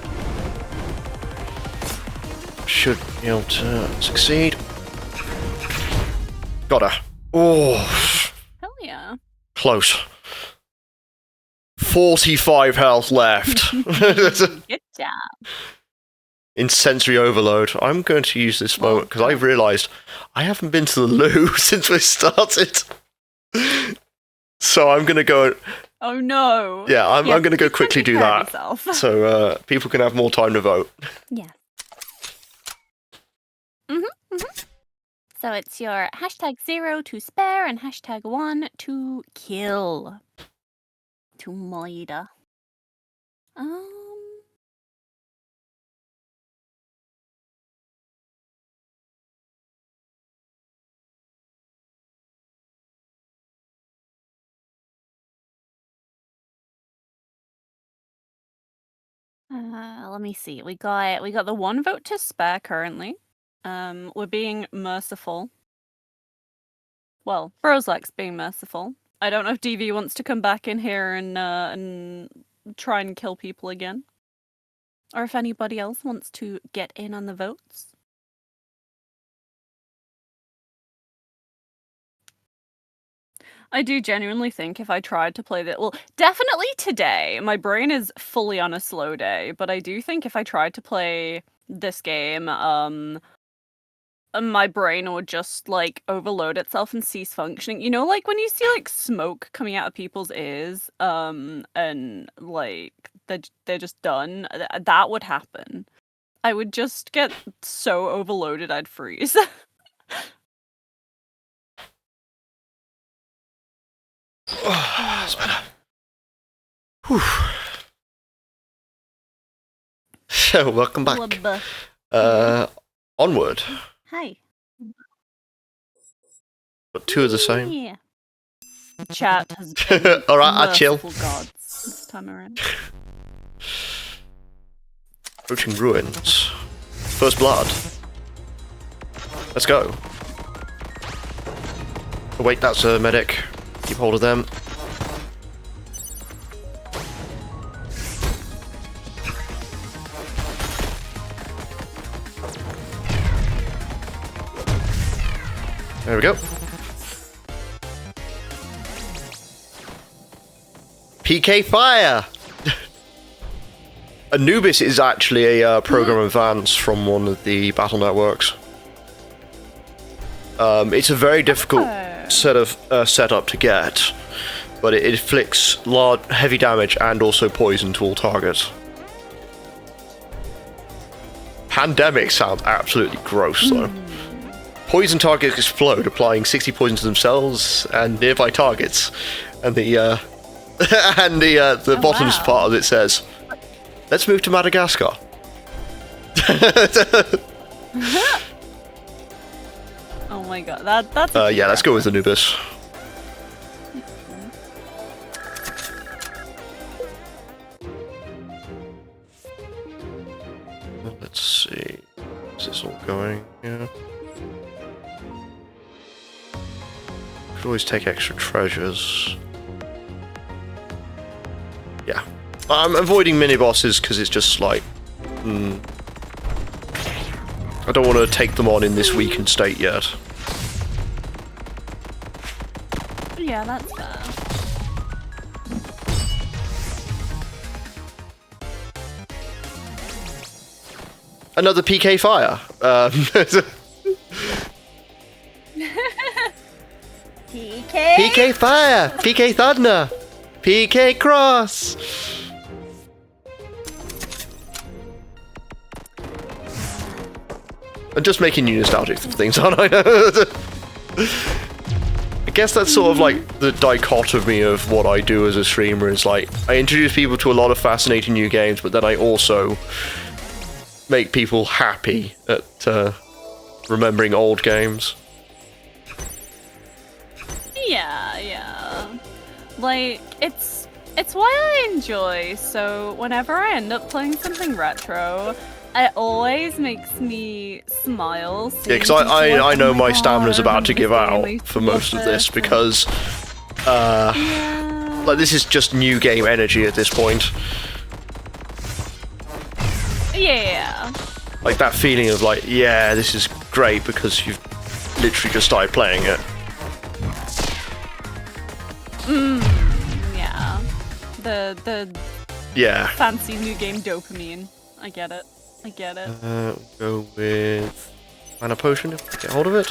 Should be able to succeed. Got her. Oh. Hell yeah. Close. 45 health left. Good job. In sensory overload. I'm going to use this moment because I've realised I haven't been to the loo since we started. So I'm going to go... Oh no. Yeah, I'm going to go quickly do that. So people can have more time to vote. Yeah. So it's your #0 to spare and #1 to kill. To murder. Let me see. We got the 1 vote to spare currently. We're being merciful. Well, Brozlak's being merciful. I don't know if DV wants to come back in here and try and kill people again, or if anybody else wants to get in on the votes. I do genuinely think if I tried to play that, well, definitely today, my brain is fully on a slow day, but I do think if I tried to play this game, my brain would just, like, overload itself and cease functioning. You know, like, when you see, like, smoke coming out of people's ears, and, like, they're just done, that would happen. I would just get so overloaded I'd freeze. Oh, that's better. Whew. So, welcome back. Onward. Hi. Got 2 of the same. Yeah. Chat has been Alright, I chill. Gods this time around. Approaching ruins. First blood. Let's go. Oh, wait, that's a medic. Keep hold of them. There we go. PK Fire! Anubis is actually a program advance from one of the battle networks. It's a very difficult setup to get, but it inflicts heavy damage and also poison to all targets. Pandemic sounds absolutely gross, though. Poison targets explode, applying 60 poison to themselves and nearby targets. And the bottommost part of it says, "Let's move to Madagascar." Oh my god, that's yeah, let's go with Anubis. Let's see. Is this all going? Yeah. Could always take extra treasures. Yeah. I'm avoiding mini-bosses because it's just like... I don't want to take them on in this weakened state yet. Yeah, that's fair. Another PK fire. PK? PK fire! PK thunder! PK cross! I'm just making you nostalgic for things, aren't I? I guess that's sort of like the dichotomy of what I do as a streamer is like, I introduce people to a lot of fascinating new games, but then I also make people happy at remembering old games. Yeah. Like, it's why I enjoy, so whenever I end up playing something retro, it always makes me smile. Yeah, because I know my stamina's about to give out for most of this, because like, this is just new game energy at this point. Yeah. Like that feeling of like, yeah, this is great because you've literally just started playing it. Yeah. The Yeah. fancy new game dopamine. I get it. Go with mana potion if we get hold of it.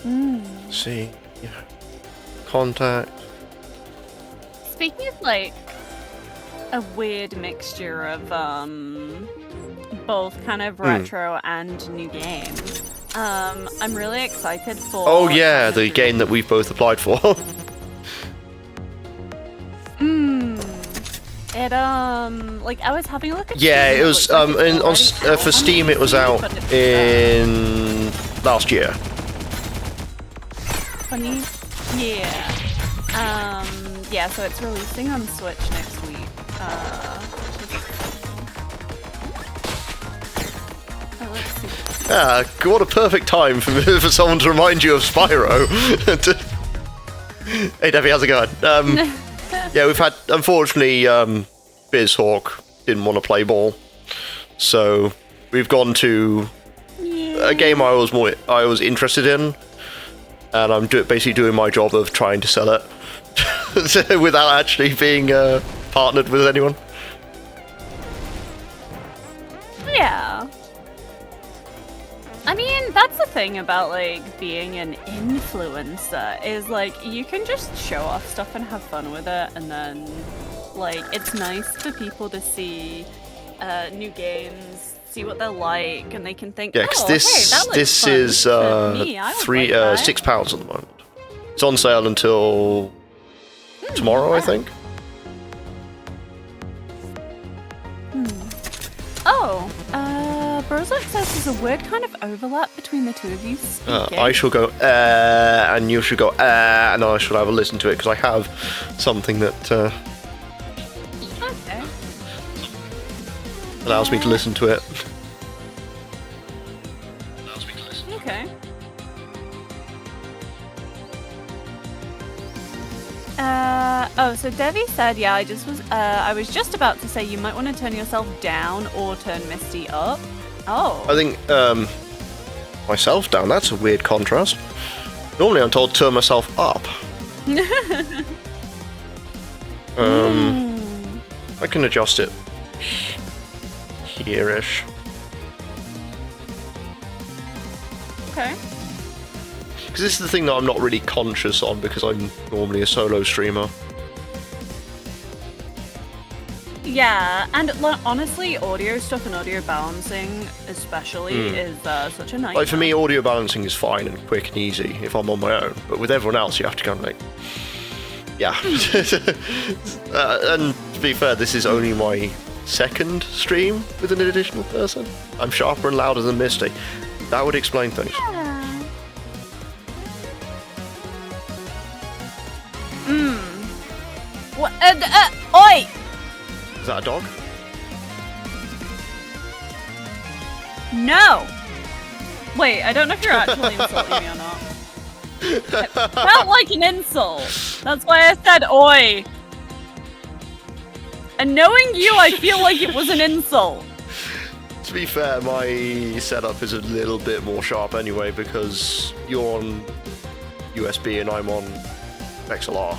Let's see. Yeah. Contact. Speaking of like a weird mixture of both kind of retro and new games. I'm really excited for. Oh yeah, the game that we've both applied for. It like I was having a look at. Yeah, it was for Steam. It was out in last year. Funny, yeah. Yeah, so it's releasing on Switch next week. Let's see. Ah, what a perfect time for someone to remind you of Spyro. Hey Debbie, how's it going? Yeah, we've had, unfortunately, BizHawk didn't want to play ball, so we've gone to a game I was interested in, and I'm basically doing my job of trying to sell it without actually being partnered with anyone. Yeah. I mean, that's the thing about, like, being an influencer, is, like, you can just show off stuff and have fun with it, and then, like, it's nice for people to see new games, see what they're like, and they can think, yeah, because oh, this hey, that looks this fun is for me. I would like that. £6 at the moment. It's on sale until tomorrow, I think. Oh, Brozak says there's a weird kind of overlap between the two of you speaking. I shall go, and you should go, and I shall have a listen to it, because I have something that Okay. allows me to listen to it. Okay. Oh, so Devi said, yeah, I was just about to say you might want to turn yourself down or turn Misty up. Oh. I think, myself down, that's a weird contrast. Normally I'm told to turn myself up. I can adjust it here-ish. Okay. Because this is the thing that I'm not really conscious on, because I'm normally a solo streamer. Yeah, and honestly, audio stuff and audio balancing especially is such a nightmare. Like, for me, audio balancing is fine and quick and easy if I'm on my own, but with everyone else, you have to kind of like... Yeah. And to be fair, this is only my second stream with an additional person. I'm sharper and louder than Misty. That would explain things. What? Oi! Is that a dog? No! Wait, I don't know if you're actually insulting me or not. It felt like an insult. That's why I said oi. And knowing you, I feel like it was an insult. To be fair, my setup is a little bit more sharp anyway, because you're on USB and I'm on XLR.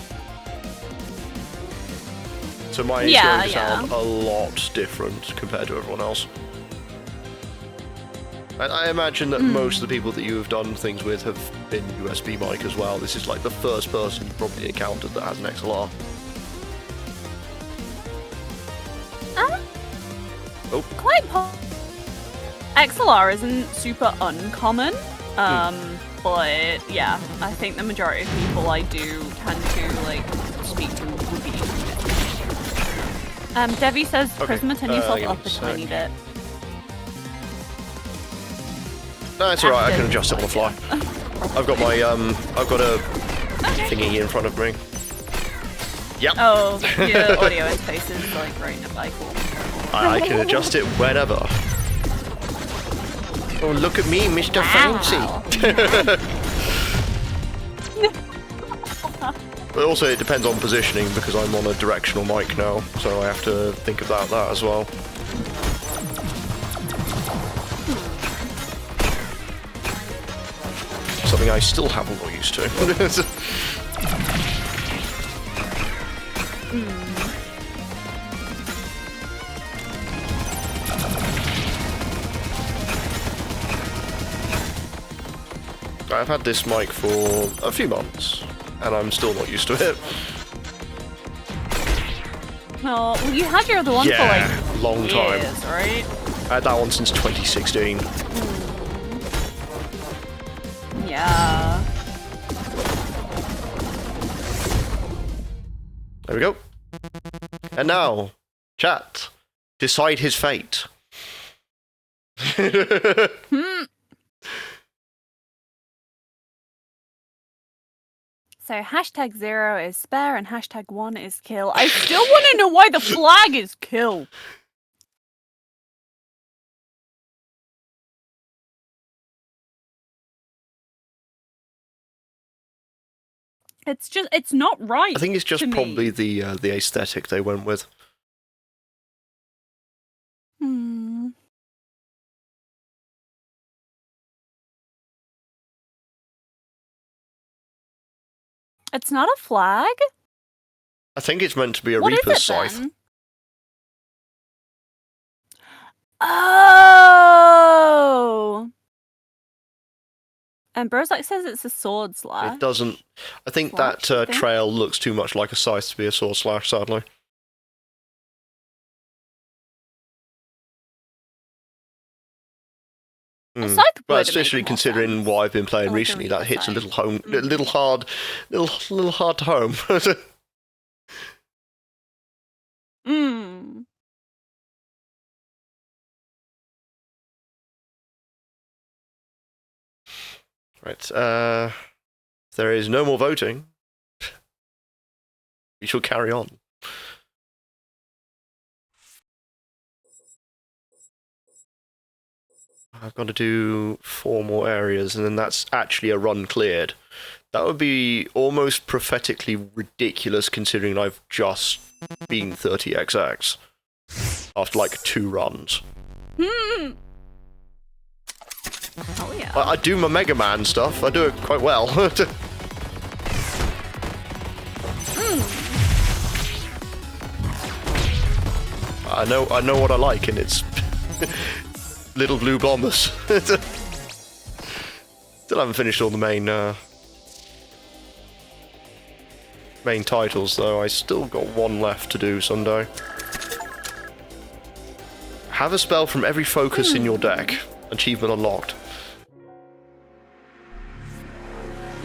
So mine is Yeah, going to sound a lot different compared to everyone else. I imagine that most of the people that you have done things with have been USB mic as well. This is like the first person you probably encountered that has an XLR. Oh. Quite XLR isn't super uncommon, but yeah, I think the majority of people I do tend to like speak to would be. Devi says, Prisma, turn yourself up a tiny bit. No, it's alright, I can adjust it on the fly. I've got my, I've got a thingy in front of me. Yep. Oh, your audio interface is like right in the Bible. I can adjust it whenever. Oh, look at me, Mr. Fancy! But also it depends on positioning because I'm on a directional mic now, so I have to think about that as well. Something I still haven't got used to. I've had this mic for a few months, and I'm still not used to it. Oh, well, you had your other one for like long years, time. Right? I had that one since 2016. Yeah. There we go. And now, chat, decide his fate. So hashtag 0 is spare and hashtag 1 is kill. I still want to know why the flag is kill. It's just, it's not right. I think it's just probably the aesthetic they went with. It's not a flag? I think it's meant to be a What Reaper's is it, scythe. then? Oh! And Brozak says it's a sword slash. It doesn't. I think that trail looks too much like a scythe to be a sword slash, sadly. But especially considering what I've been playing recently, that hits a little home, little hard to home. Right. There is no more voting. We shall carry on. I've got to do 4 more areas, and then that's actually a run cleared. That would be almost prophetically ridiculous, considering I've just been 30XX after like 2 runs. Oh yeah. I do my Mega Man stuff. I do it quite well. I know what I like, and it's little blue bombers. Still haven't finished all the main titles, though. I still got 1 left to do someday. Have a spell from every focus in your deck. Achievement unlocked.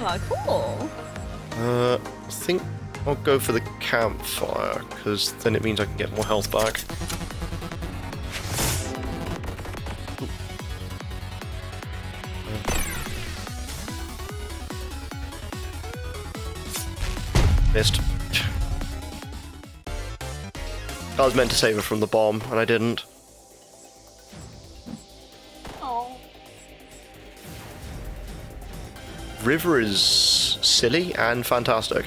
Oh, cool. I think I'll go for the campfire, because then it means I can get more health back. Missed. I was meant to save her from the bomb, and I didn't. Oh. River is silly and fantastic.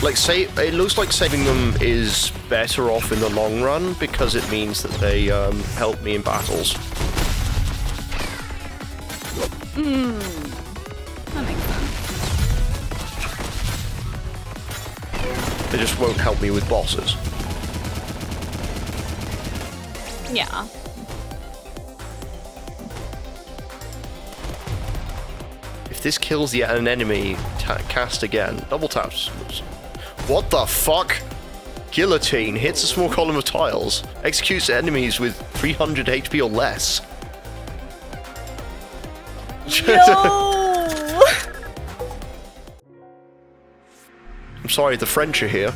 Like, it looks like saving them is better off in the long run because it means that they help me in battles. That makes sense. They just won't help me with bosses. Yeah. If this kills an enemy, cast again. Double taps. What the fuck? Guillotine hits a small column of tiles. Executes enemies with 300 HP or less. No! I'm sorry, the French are here.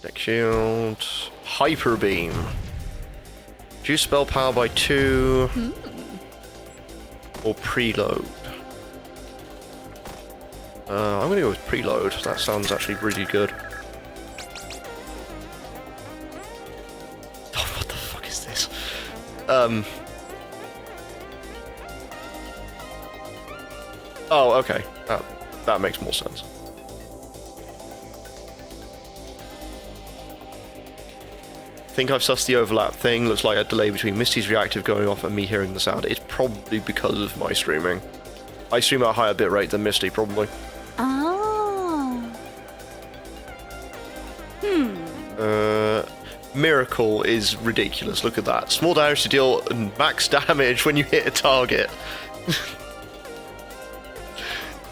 Deck shield. Hyper beam. Reduce spell power by 2. Or preload. I'm gonna go with preload. That sounds actually really good. Oh, what the fuck is this? Oh, okay. That makes more sense. I think I've sussed the overlap thing. Looks like a delay between Misty's reactive going off and me hearing the sound. It's probably because of my streaming. I stream at a higher bitrate than Misty, probably. Oh. Miracle is ridiculous. Look at that. Small damage to deal max damage when you hit a target.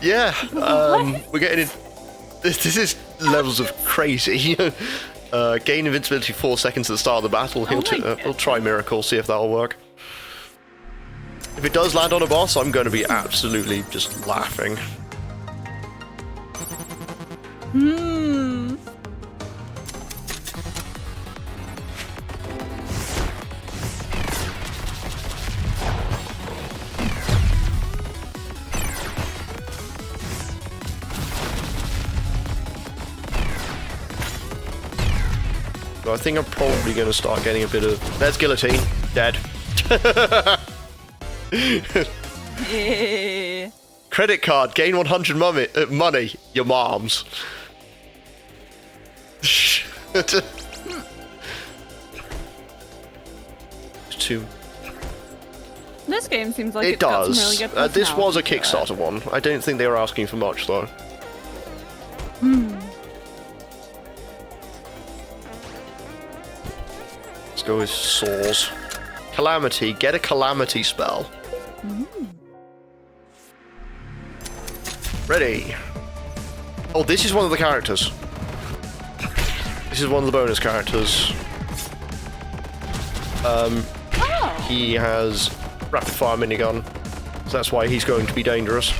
Yeah, we're getting in. This is levels of crazy. Gain invincibility 4 seconds at the start of the battle. He'll try Miracle, see if that'll work. If it does land on a boss, I'm going to be absolutely just laughing. So I think I'm probably going to start getting a bit of... There's Guillotine. Dead. Credit card. Gain 100 money. Your mom's. Two. This game seems like it it's got some really does. good This was a personality to it. Kickstarter one. I don't think they were asking for much, though. Let's go with Saws. Calamity. Get a Calamity spell. Ready. Oh, this is one of the characters. This is one of the bonus characters. He has rapid fire minigun, so that's why he's going to be dangerous.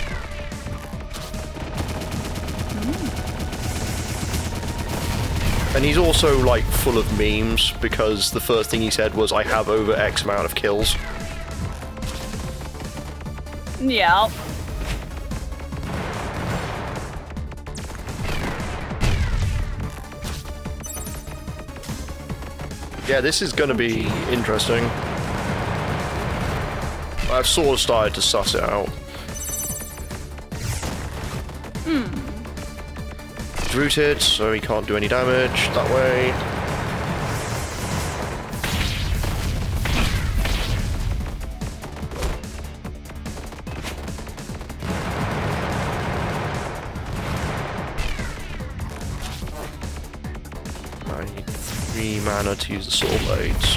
And he's also like full of memes because the first thing he said was, "I have over X amount of kills." Yeah. Yeah, this is going to be interesting. I've sort of started to suss it out. He's rooted, so he can't do any damage that way. I need 3 mana to use the Soul Blades.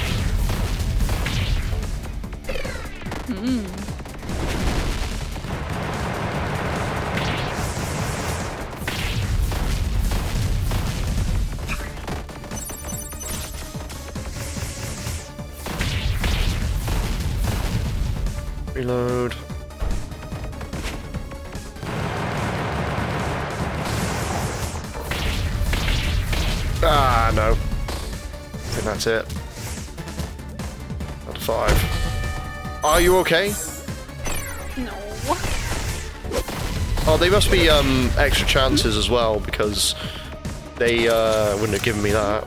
Reload. Ah, Ah, no. I think that's it. Out of 5. Are you okay? No. Oh, they must be extra chances as well, because they wouldn't have given me that.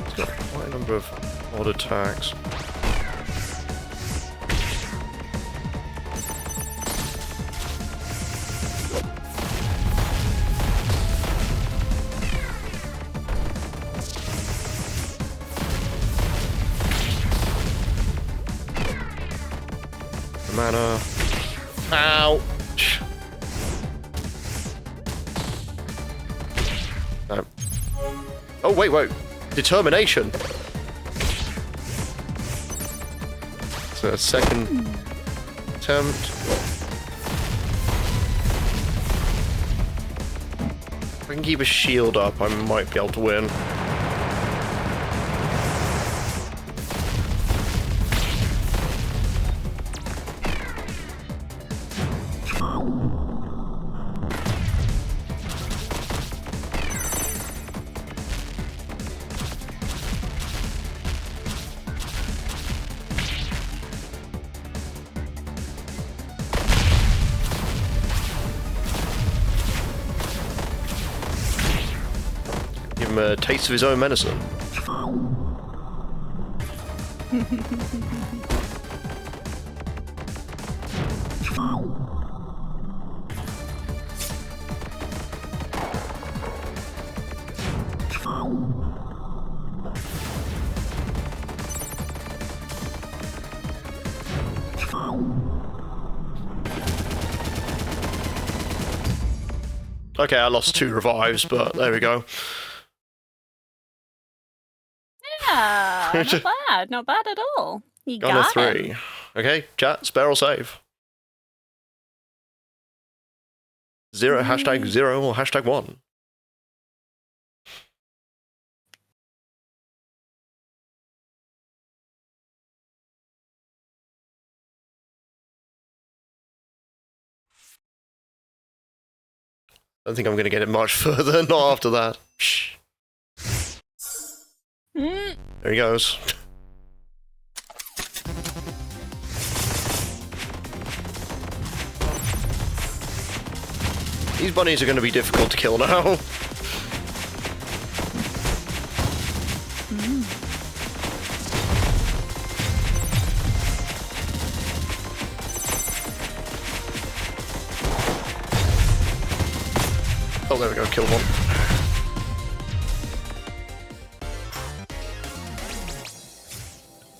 It's got quite a number of odd attacks. Mana. Ouch. No. Oh, wait. Determination. So a second attempt. If I can keep a shield up, I might be able to win. Give him a taste of his own medicine. Okay, I lost 2 revives, but there we go. Yeah, not bad at all. You On a got 3. him. Okay, chat, spare or save? 0, hashtag 0, or hashtag 1. I don't think I'm going to get it much further, not after that. Shh. There he goes. These bunnies are going to be difficult to kill now. Oh, there we go, kill one.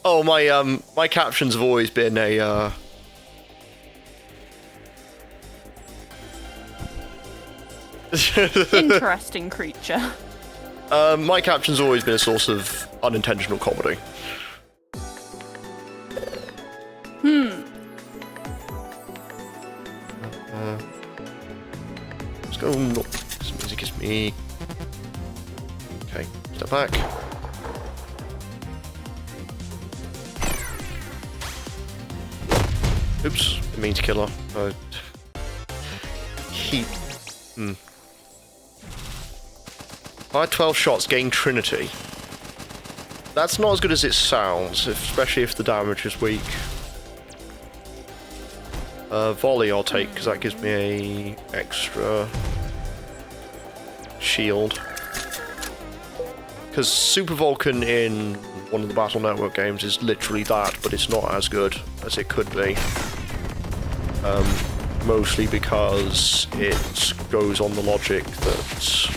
Oh, my captions have always been a, Interesting creature. my caption's always been a source of unintentional comedy. Let's go. This music is me. Okay, step back. Oops, didn't mean to kill her. Keep. I had 12 shots, gain Trinity. That's not as good as it sounds, especially if the damage is weak. Volley I'll take, because that gives me a extra shield. Because Super Vulcan in one of the Battle Network games is literally that, but it's not as good as it could be. Mostly because it goes on the logic that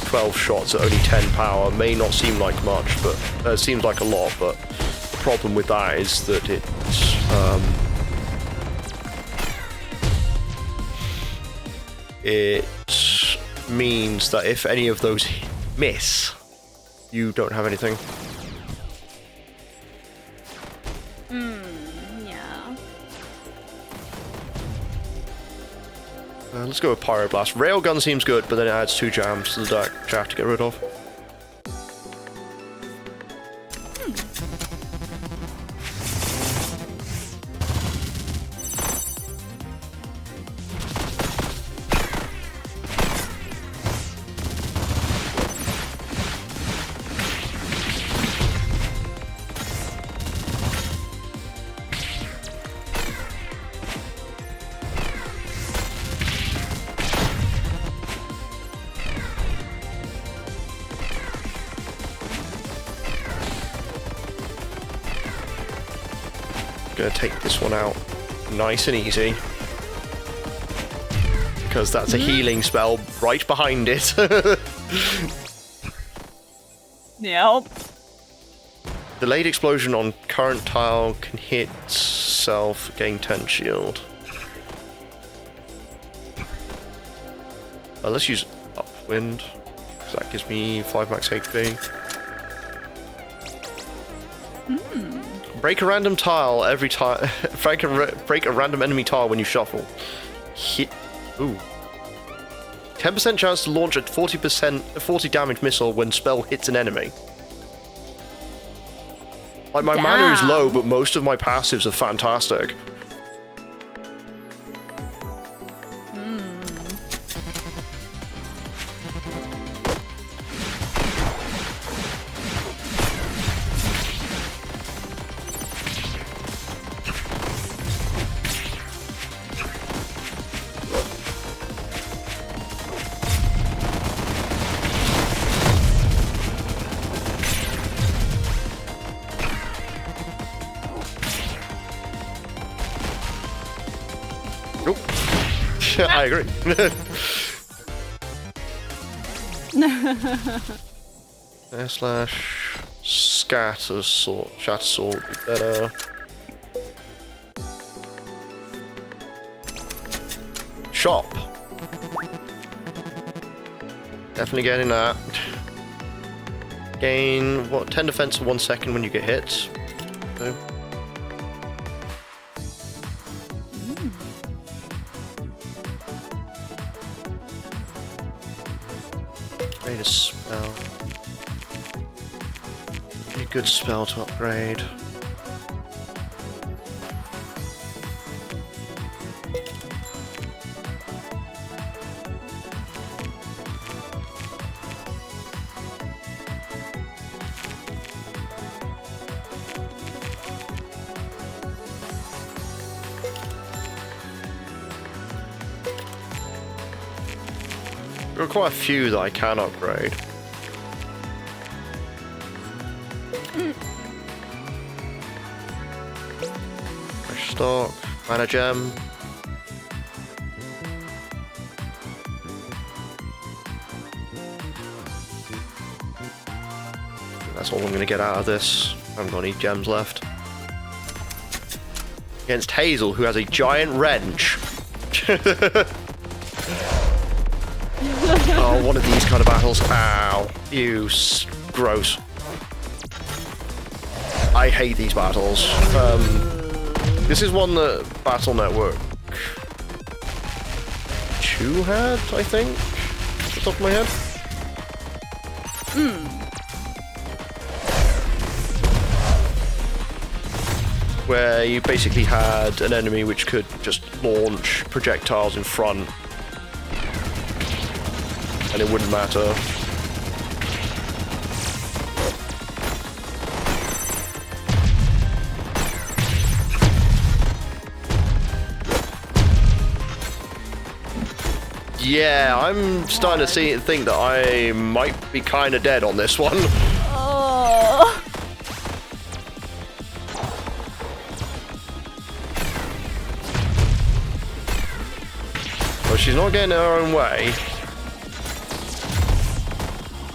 12 shots at only 10 power may not seem like much, but it seems like a lot, but the problem with that is that it means that if any of those miss, you don't have anything. Yeah. Let's go with Pyroblast. Railgun seems good, but then it adds 2 jams to the deck, which I have to get rid of. Gonna take this one out nice and easy. Because that's a healing spell right behind it. Yep. Delayed explosion on current tile can hit self, gain 10 shield. Let's use upwind, because that gives me 5 max HP. Break a random tile every time. Break a random enemy tile when you shuffle. Hit. Ooh. 10% chance to launch a 40 damage missile when spell hits an enemy. Like, my mana is low, but most of my passives are fantastic. I agree. Slash scatter sword. Shatter sword would be better. Shop. Definitely getting that. Gain what? 10 defense for 1 second when you get hit. So. Upgrade a spell. Be a good spell to upgrade. There are quite a few that I can upgrade. Fresh stock, mana gem. That's all I'm going to get out of this. I haven't got any gems left. Against Hazel, who has a giant wrench. Oh, one of these kind of battles. Ow. Ew. Gross. I hate these battles. This is one that Battle Network 2 had, I think? Off the top of my head. Where you basically had an enemy which could just launch projectiles in front. And it wouldn't matter. Yeah, I'm starting to think that I might be kind of dead on this one. Oh. Well, she's not getting her own way.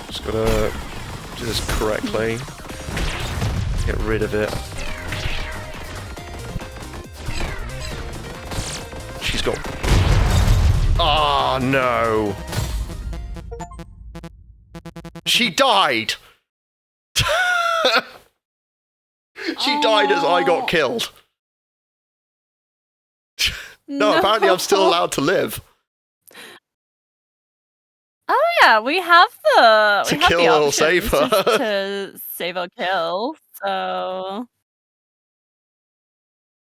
Just gotta do this correctly. Get rid of it. She's got... Oh, no. She died! She died as I got killed. No, apparently I'm still allowed to live. Oh yeah, we have the To kill or save her. to save or kill. So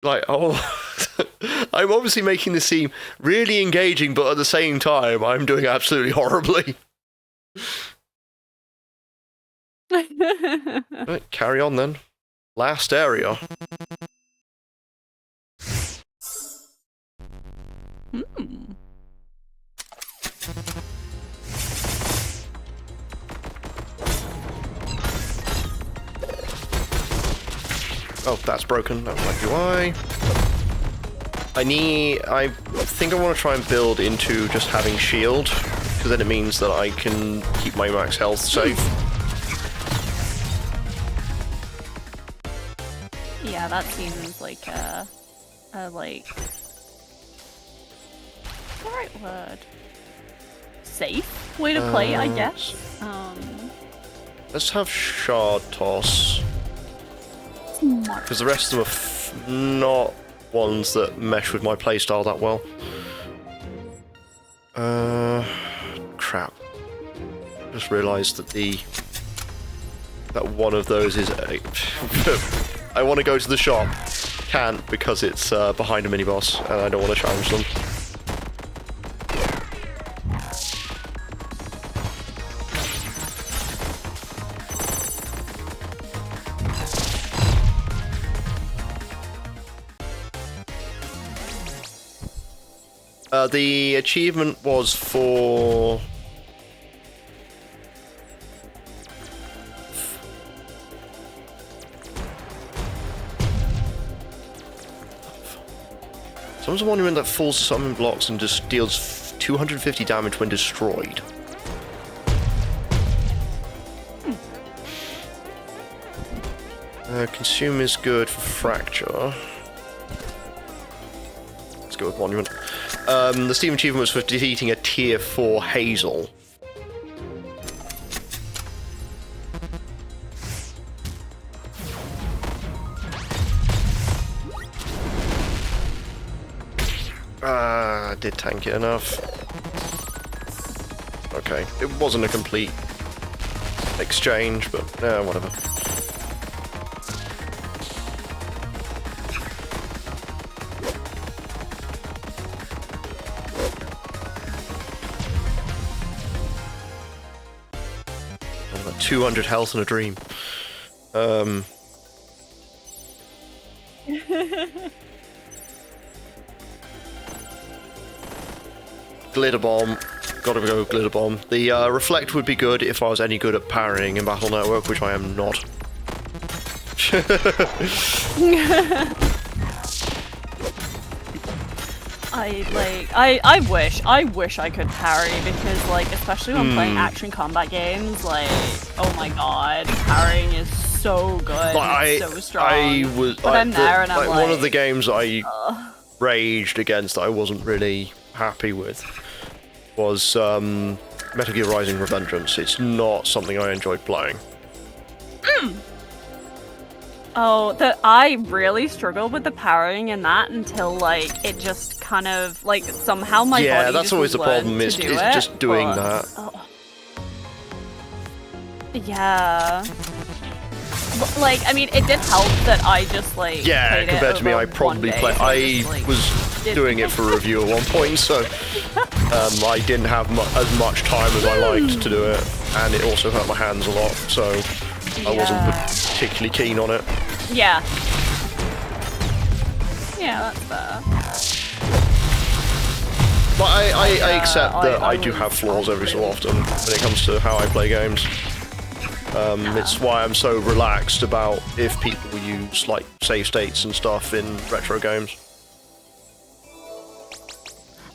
like, oh, I'm obviously making this seem really engaging, but at the same time, I'm doing absolutely horribly. Right, carry on then. Last area. Oh, that's broken. That might be why. I think I want to try and build into just having shield, because then it means that I can keep my max health safe. Yeah, that seems like a like, what's the right word? Safe way to play, I guess. Let's have shard toss, because the rest of them are not ones that mesh with my playstyle that well. Crap. Just realised that one of those is a I want to go to the shop, can't because it's behind a mini boss, and I don't want to challenge them. The achievement was for... Someone's a monument that falls to summon blocks and just deals 250 damage when destroyed. Consume is good for fracture. Let's go with monument. The Steam achievement was for defeating a tier 4 Hazel. I did tank it enough. Okay, it wasn't a complete exchange, but whatever. I've got 200 health and a dream. Glitter bomb. Gotta go with glitter bomb. The reflect would be good if I was any good at parrying in Battle Network, which I am not. I wish I could parry, because like, especially when playing action combat games, like, oh my god, parrying is so good, so strong. I'm there and I'm like, one of the games I raged against that I wasn't really happy with was Metal Gear Rising Revengeance. It's not something I enjoyed playing. Oh, I really struggled with the parrying in that until like it just kind of like somehow my body that's just always the problem, is it, just doing that. Yeah. But, like, I mean, it did help that I just like compared to me, I probably played. I was doing it for review at one point, so I didn't have as much time as I liked to do it, and it also hurt my hands a lot, so I wasn't particularly keen on it. Yeah. Yeah, that's fair. But I accept that I do have flaws every so often when it comes to how I play games. It's why I'm so relaxed about if people use like save states and stuff in retro games.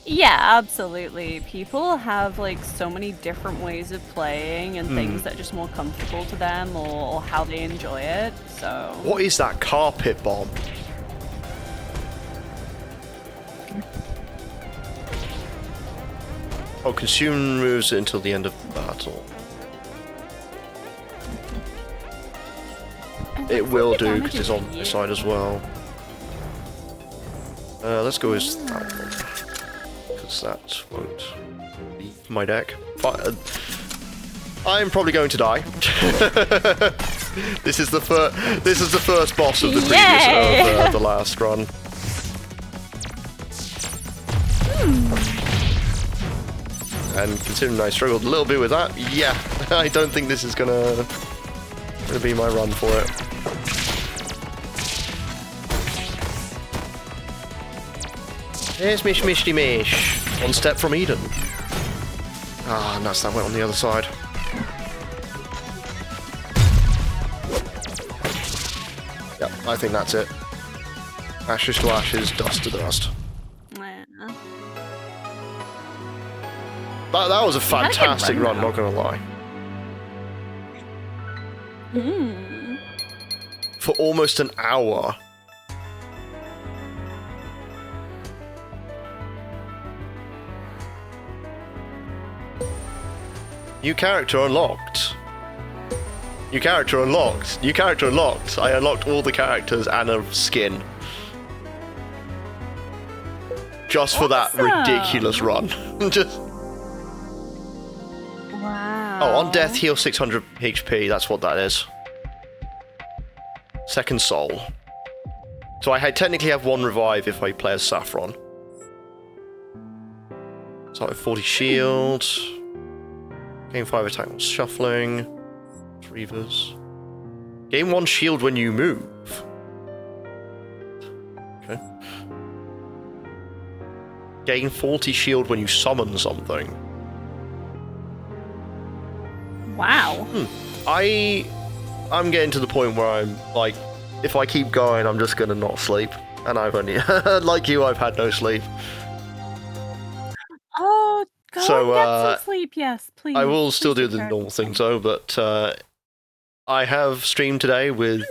Yeah, absolutely. People have like so many different ways of playing and things that are just more comfortable to them or how they enjoy it, so... What is that carpet bomb? Oh, consume moves until the end of the battle. It will do, because it's on this side as well. Let's go with that one, because that won't be my deck. But, I'm probably going to die. This is the first boss of the previous the last run. And considering I struggled a little bit with that, yeah, I don't think this is gonna be my run for it. Here's Mish Mishty Mish. One step from Eden. Ah, nuts, that went on the other side. Yep, I think that's it. Ashes to ashes, dust to dust. Yeah. That was a had a good fantastic run, run, though. not gonna lie. Mm. For almost an hour. New character unlocked. New character unlocked. New character unlocked. I unlocked all the characters and a skin. Just for that ridiculous run. Just. Wow. Oh, on death, heal 600 HP. That's what that is. Second soul. So I technically have one revive if I play as Saffron. So I have 40 shield. Gain 5 attack while shuffling. Reavers. Gain 1 shield when you move. Okay. Gain 40 shield when you summon something. Wow. I'm getting to the point where I'm like, if I keep going, I'm just gonna not sleep. And I've only, like you, I've had no sleep. Oh, go So, and get some sleep, yes, please. I will still do Please the take normal things though, but I have streamed today with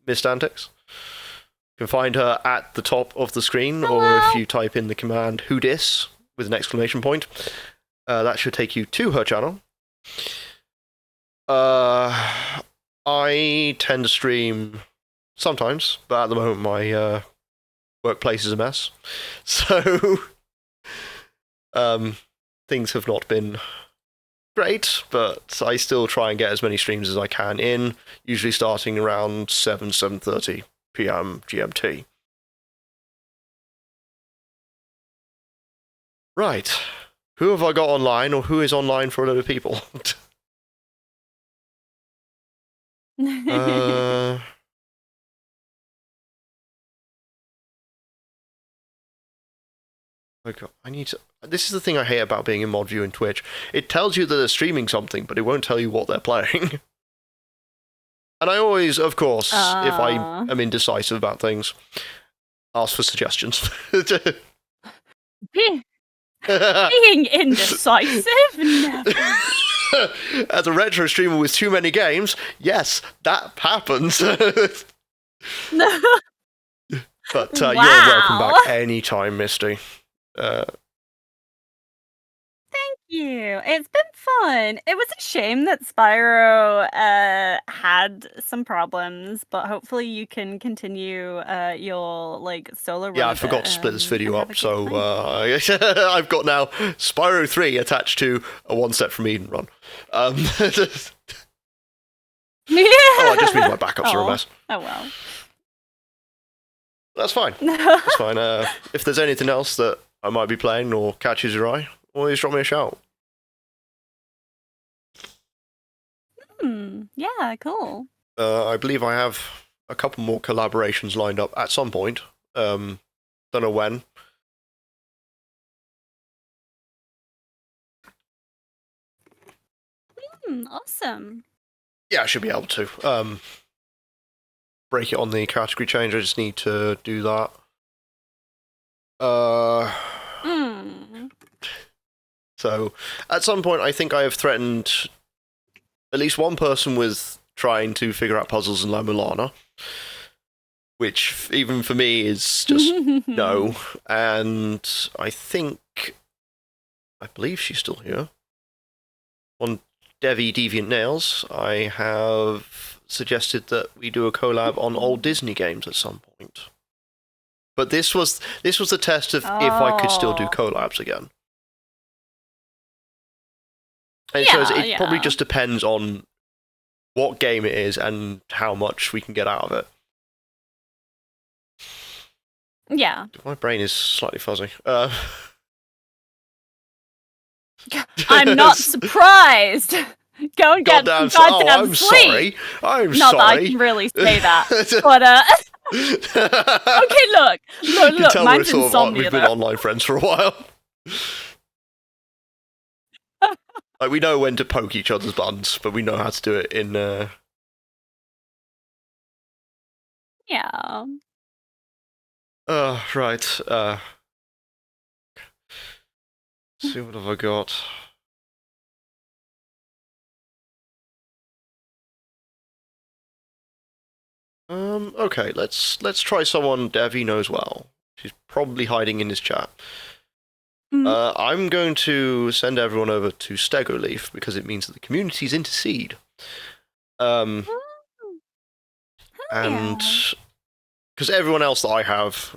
Mistantics. You can find her at the top of the screen, or if you type in the command "who dis" with an exclamation point, that should take you to her channel. I tend to stream sometimes, but at the moment my workplace is a mess, so things have not been great, but I still try and get as many streams as I can in, usually starting around 7:30 p.m. GMT. Right. Who have I got online, or who is online for a load of people? Okay, I need to. This is the thing I hate about being in mod view in Twitch. It tells you that they're streaming something, but it won't tell you what they're playing. And I always, of course, if I am indecisive about things, ask for suggestions. Being indecisive? Never. As a retro streamer with too many games, yes, that happens. But you're welcome back anytime, Misty. Thank you. It's been fun. It was a shame that Spyro had some problems, but hopefully you can continue your solo run. Yeah, I forgot to split this video up, so I've got now Spyro 3 attached to a One Step from Eden run. Oh, I just mean my backups are a mess. Oh well. That's fine. That's fine. If there's anything else that I might be playing or catches your eye, always drop me a shout. Yeah, cool. I believe I have a couple more collaborations lined up at some point. Don't know when. Awesome. Yeah, I should be able to. Break it on the category change. I just need to do that. So, at some point, I think I have threatened at least one person with trying to figure out puzzles in La Mulana, which, even for me, is just no. And I believe she's still here. On Deviant Nails, I have suggested that we do a collab on old Disney games at some point. But this was the test of if I could still do collabs again. And so it probably just depends on what game it is and how much we can get out of it. Yeah. My brain is slightly fuzzy. I'm not surprised. Go and get some goddamn sleep. Sorry. I'm not sorry. Not that I can really say that. But okay, look. You can tell Mine's insomnia. We've been online friends for a while. We know when to poke each other's buttons, but we know how to do it in Yeah. Right. See, what have I got? Okay, let's try someone Devi knows well. She's probably hiding in his chat. I'm going to send everyone over to Stegoleaf because it means that the communities intercede. And because everyone else that I have,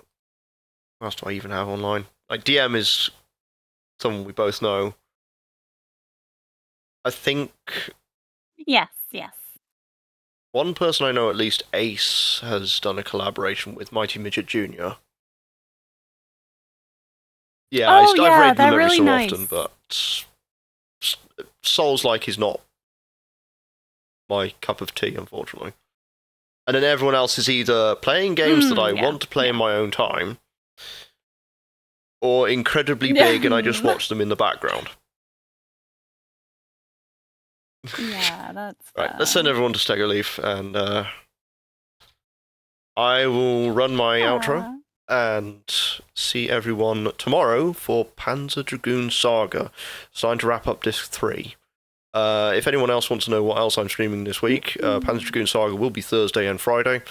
who else do I even have online? Like DM is someone we both know. I think. Yes. One person I know, at least Ace, has done a collaboration with Mighty Midget Jr. Yeah, I've read them every really so nice. often, but Souls-like is not my cup of tea, unfortunately. And then everyone else is either playing games that I want to play in my own time, or incredibly big and I just watch them in the background. Yeah, that's right. Let's send everyone to Stegoleaf, and I will run my outro and see everyone tomorrow for Panzer Dragoon Saga. It's time to wrap up Disc 3. If anyone else wants to know what else I'm streaming this week, Panzer Dragoon Saga will be Thursday and Friday.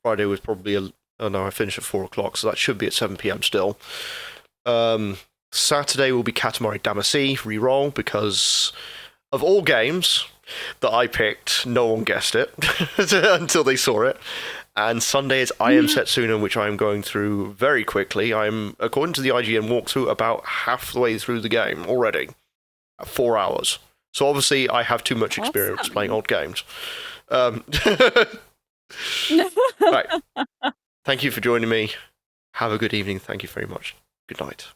Friday was probably I finish at 4 o'clock, so that should be at 7 p.m. still. Saturday will be Katamari Damacy reroll, because of all games that I picked, no one guessed it until they saw it. And Sunday is I Am Setsuna, which I am going through very quickly. I'm, according to the IGN walkthrough, about half the way through the game already. 4 hours. So obviously I have too much experience playing old games. Right. Thank you for joining me. Have a good evening. Thank you very much. Good night.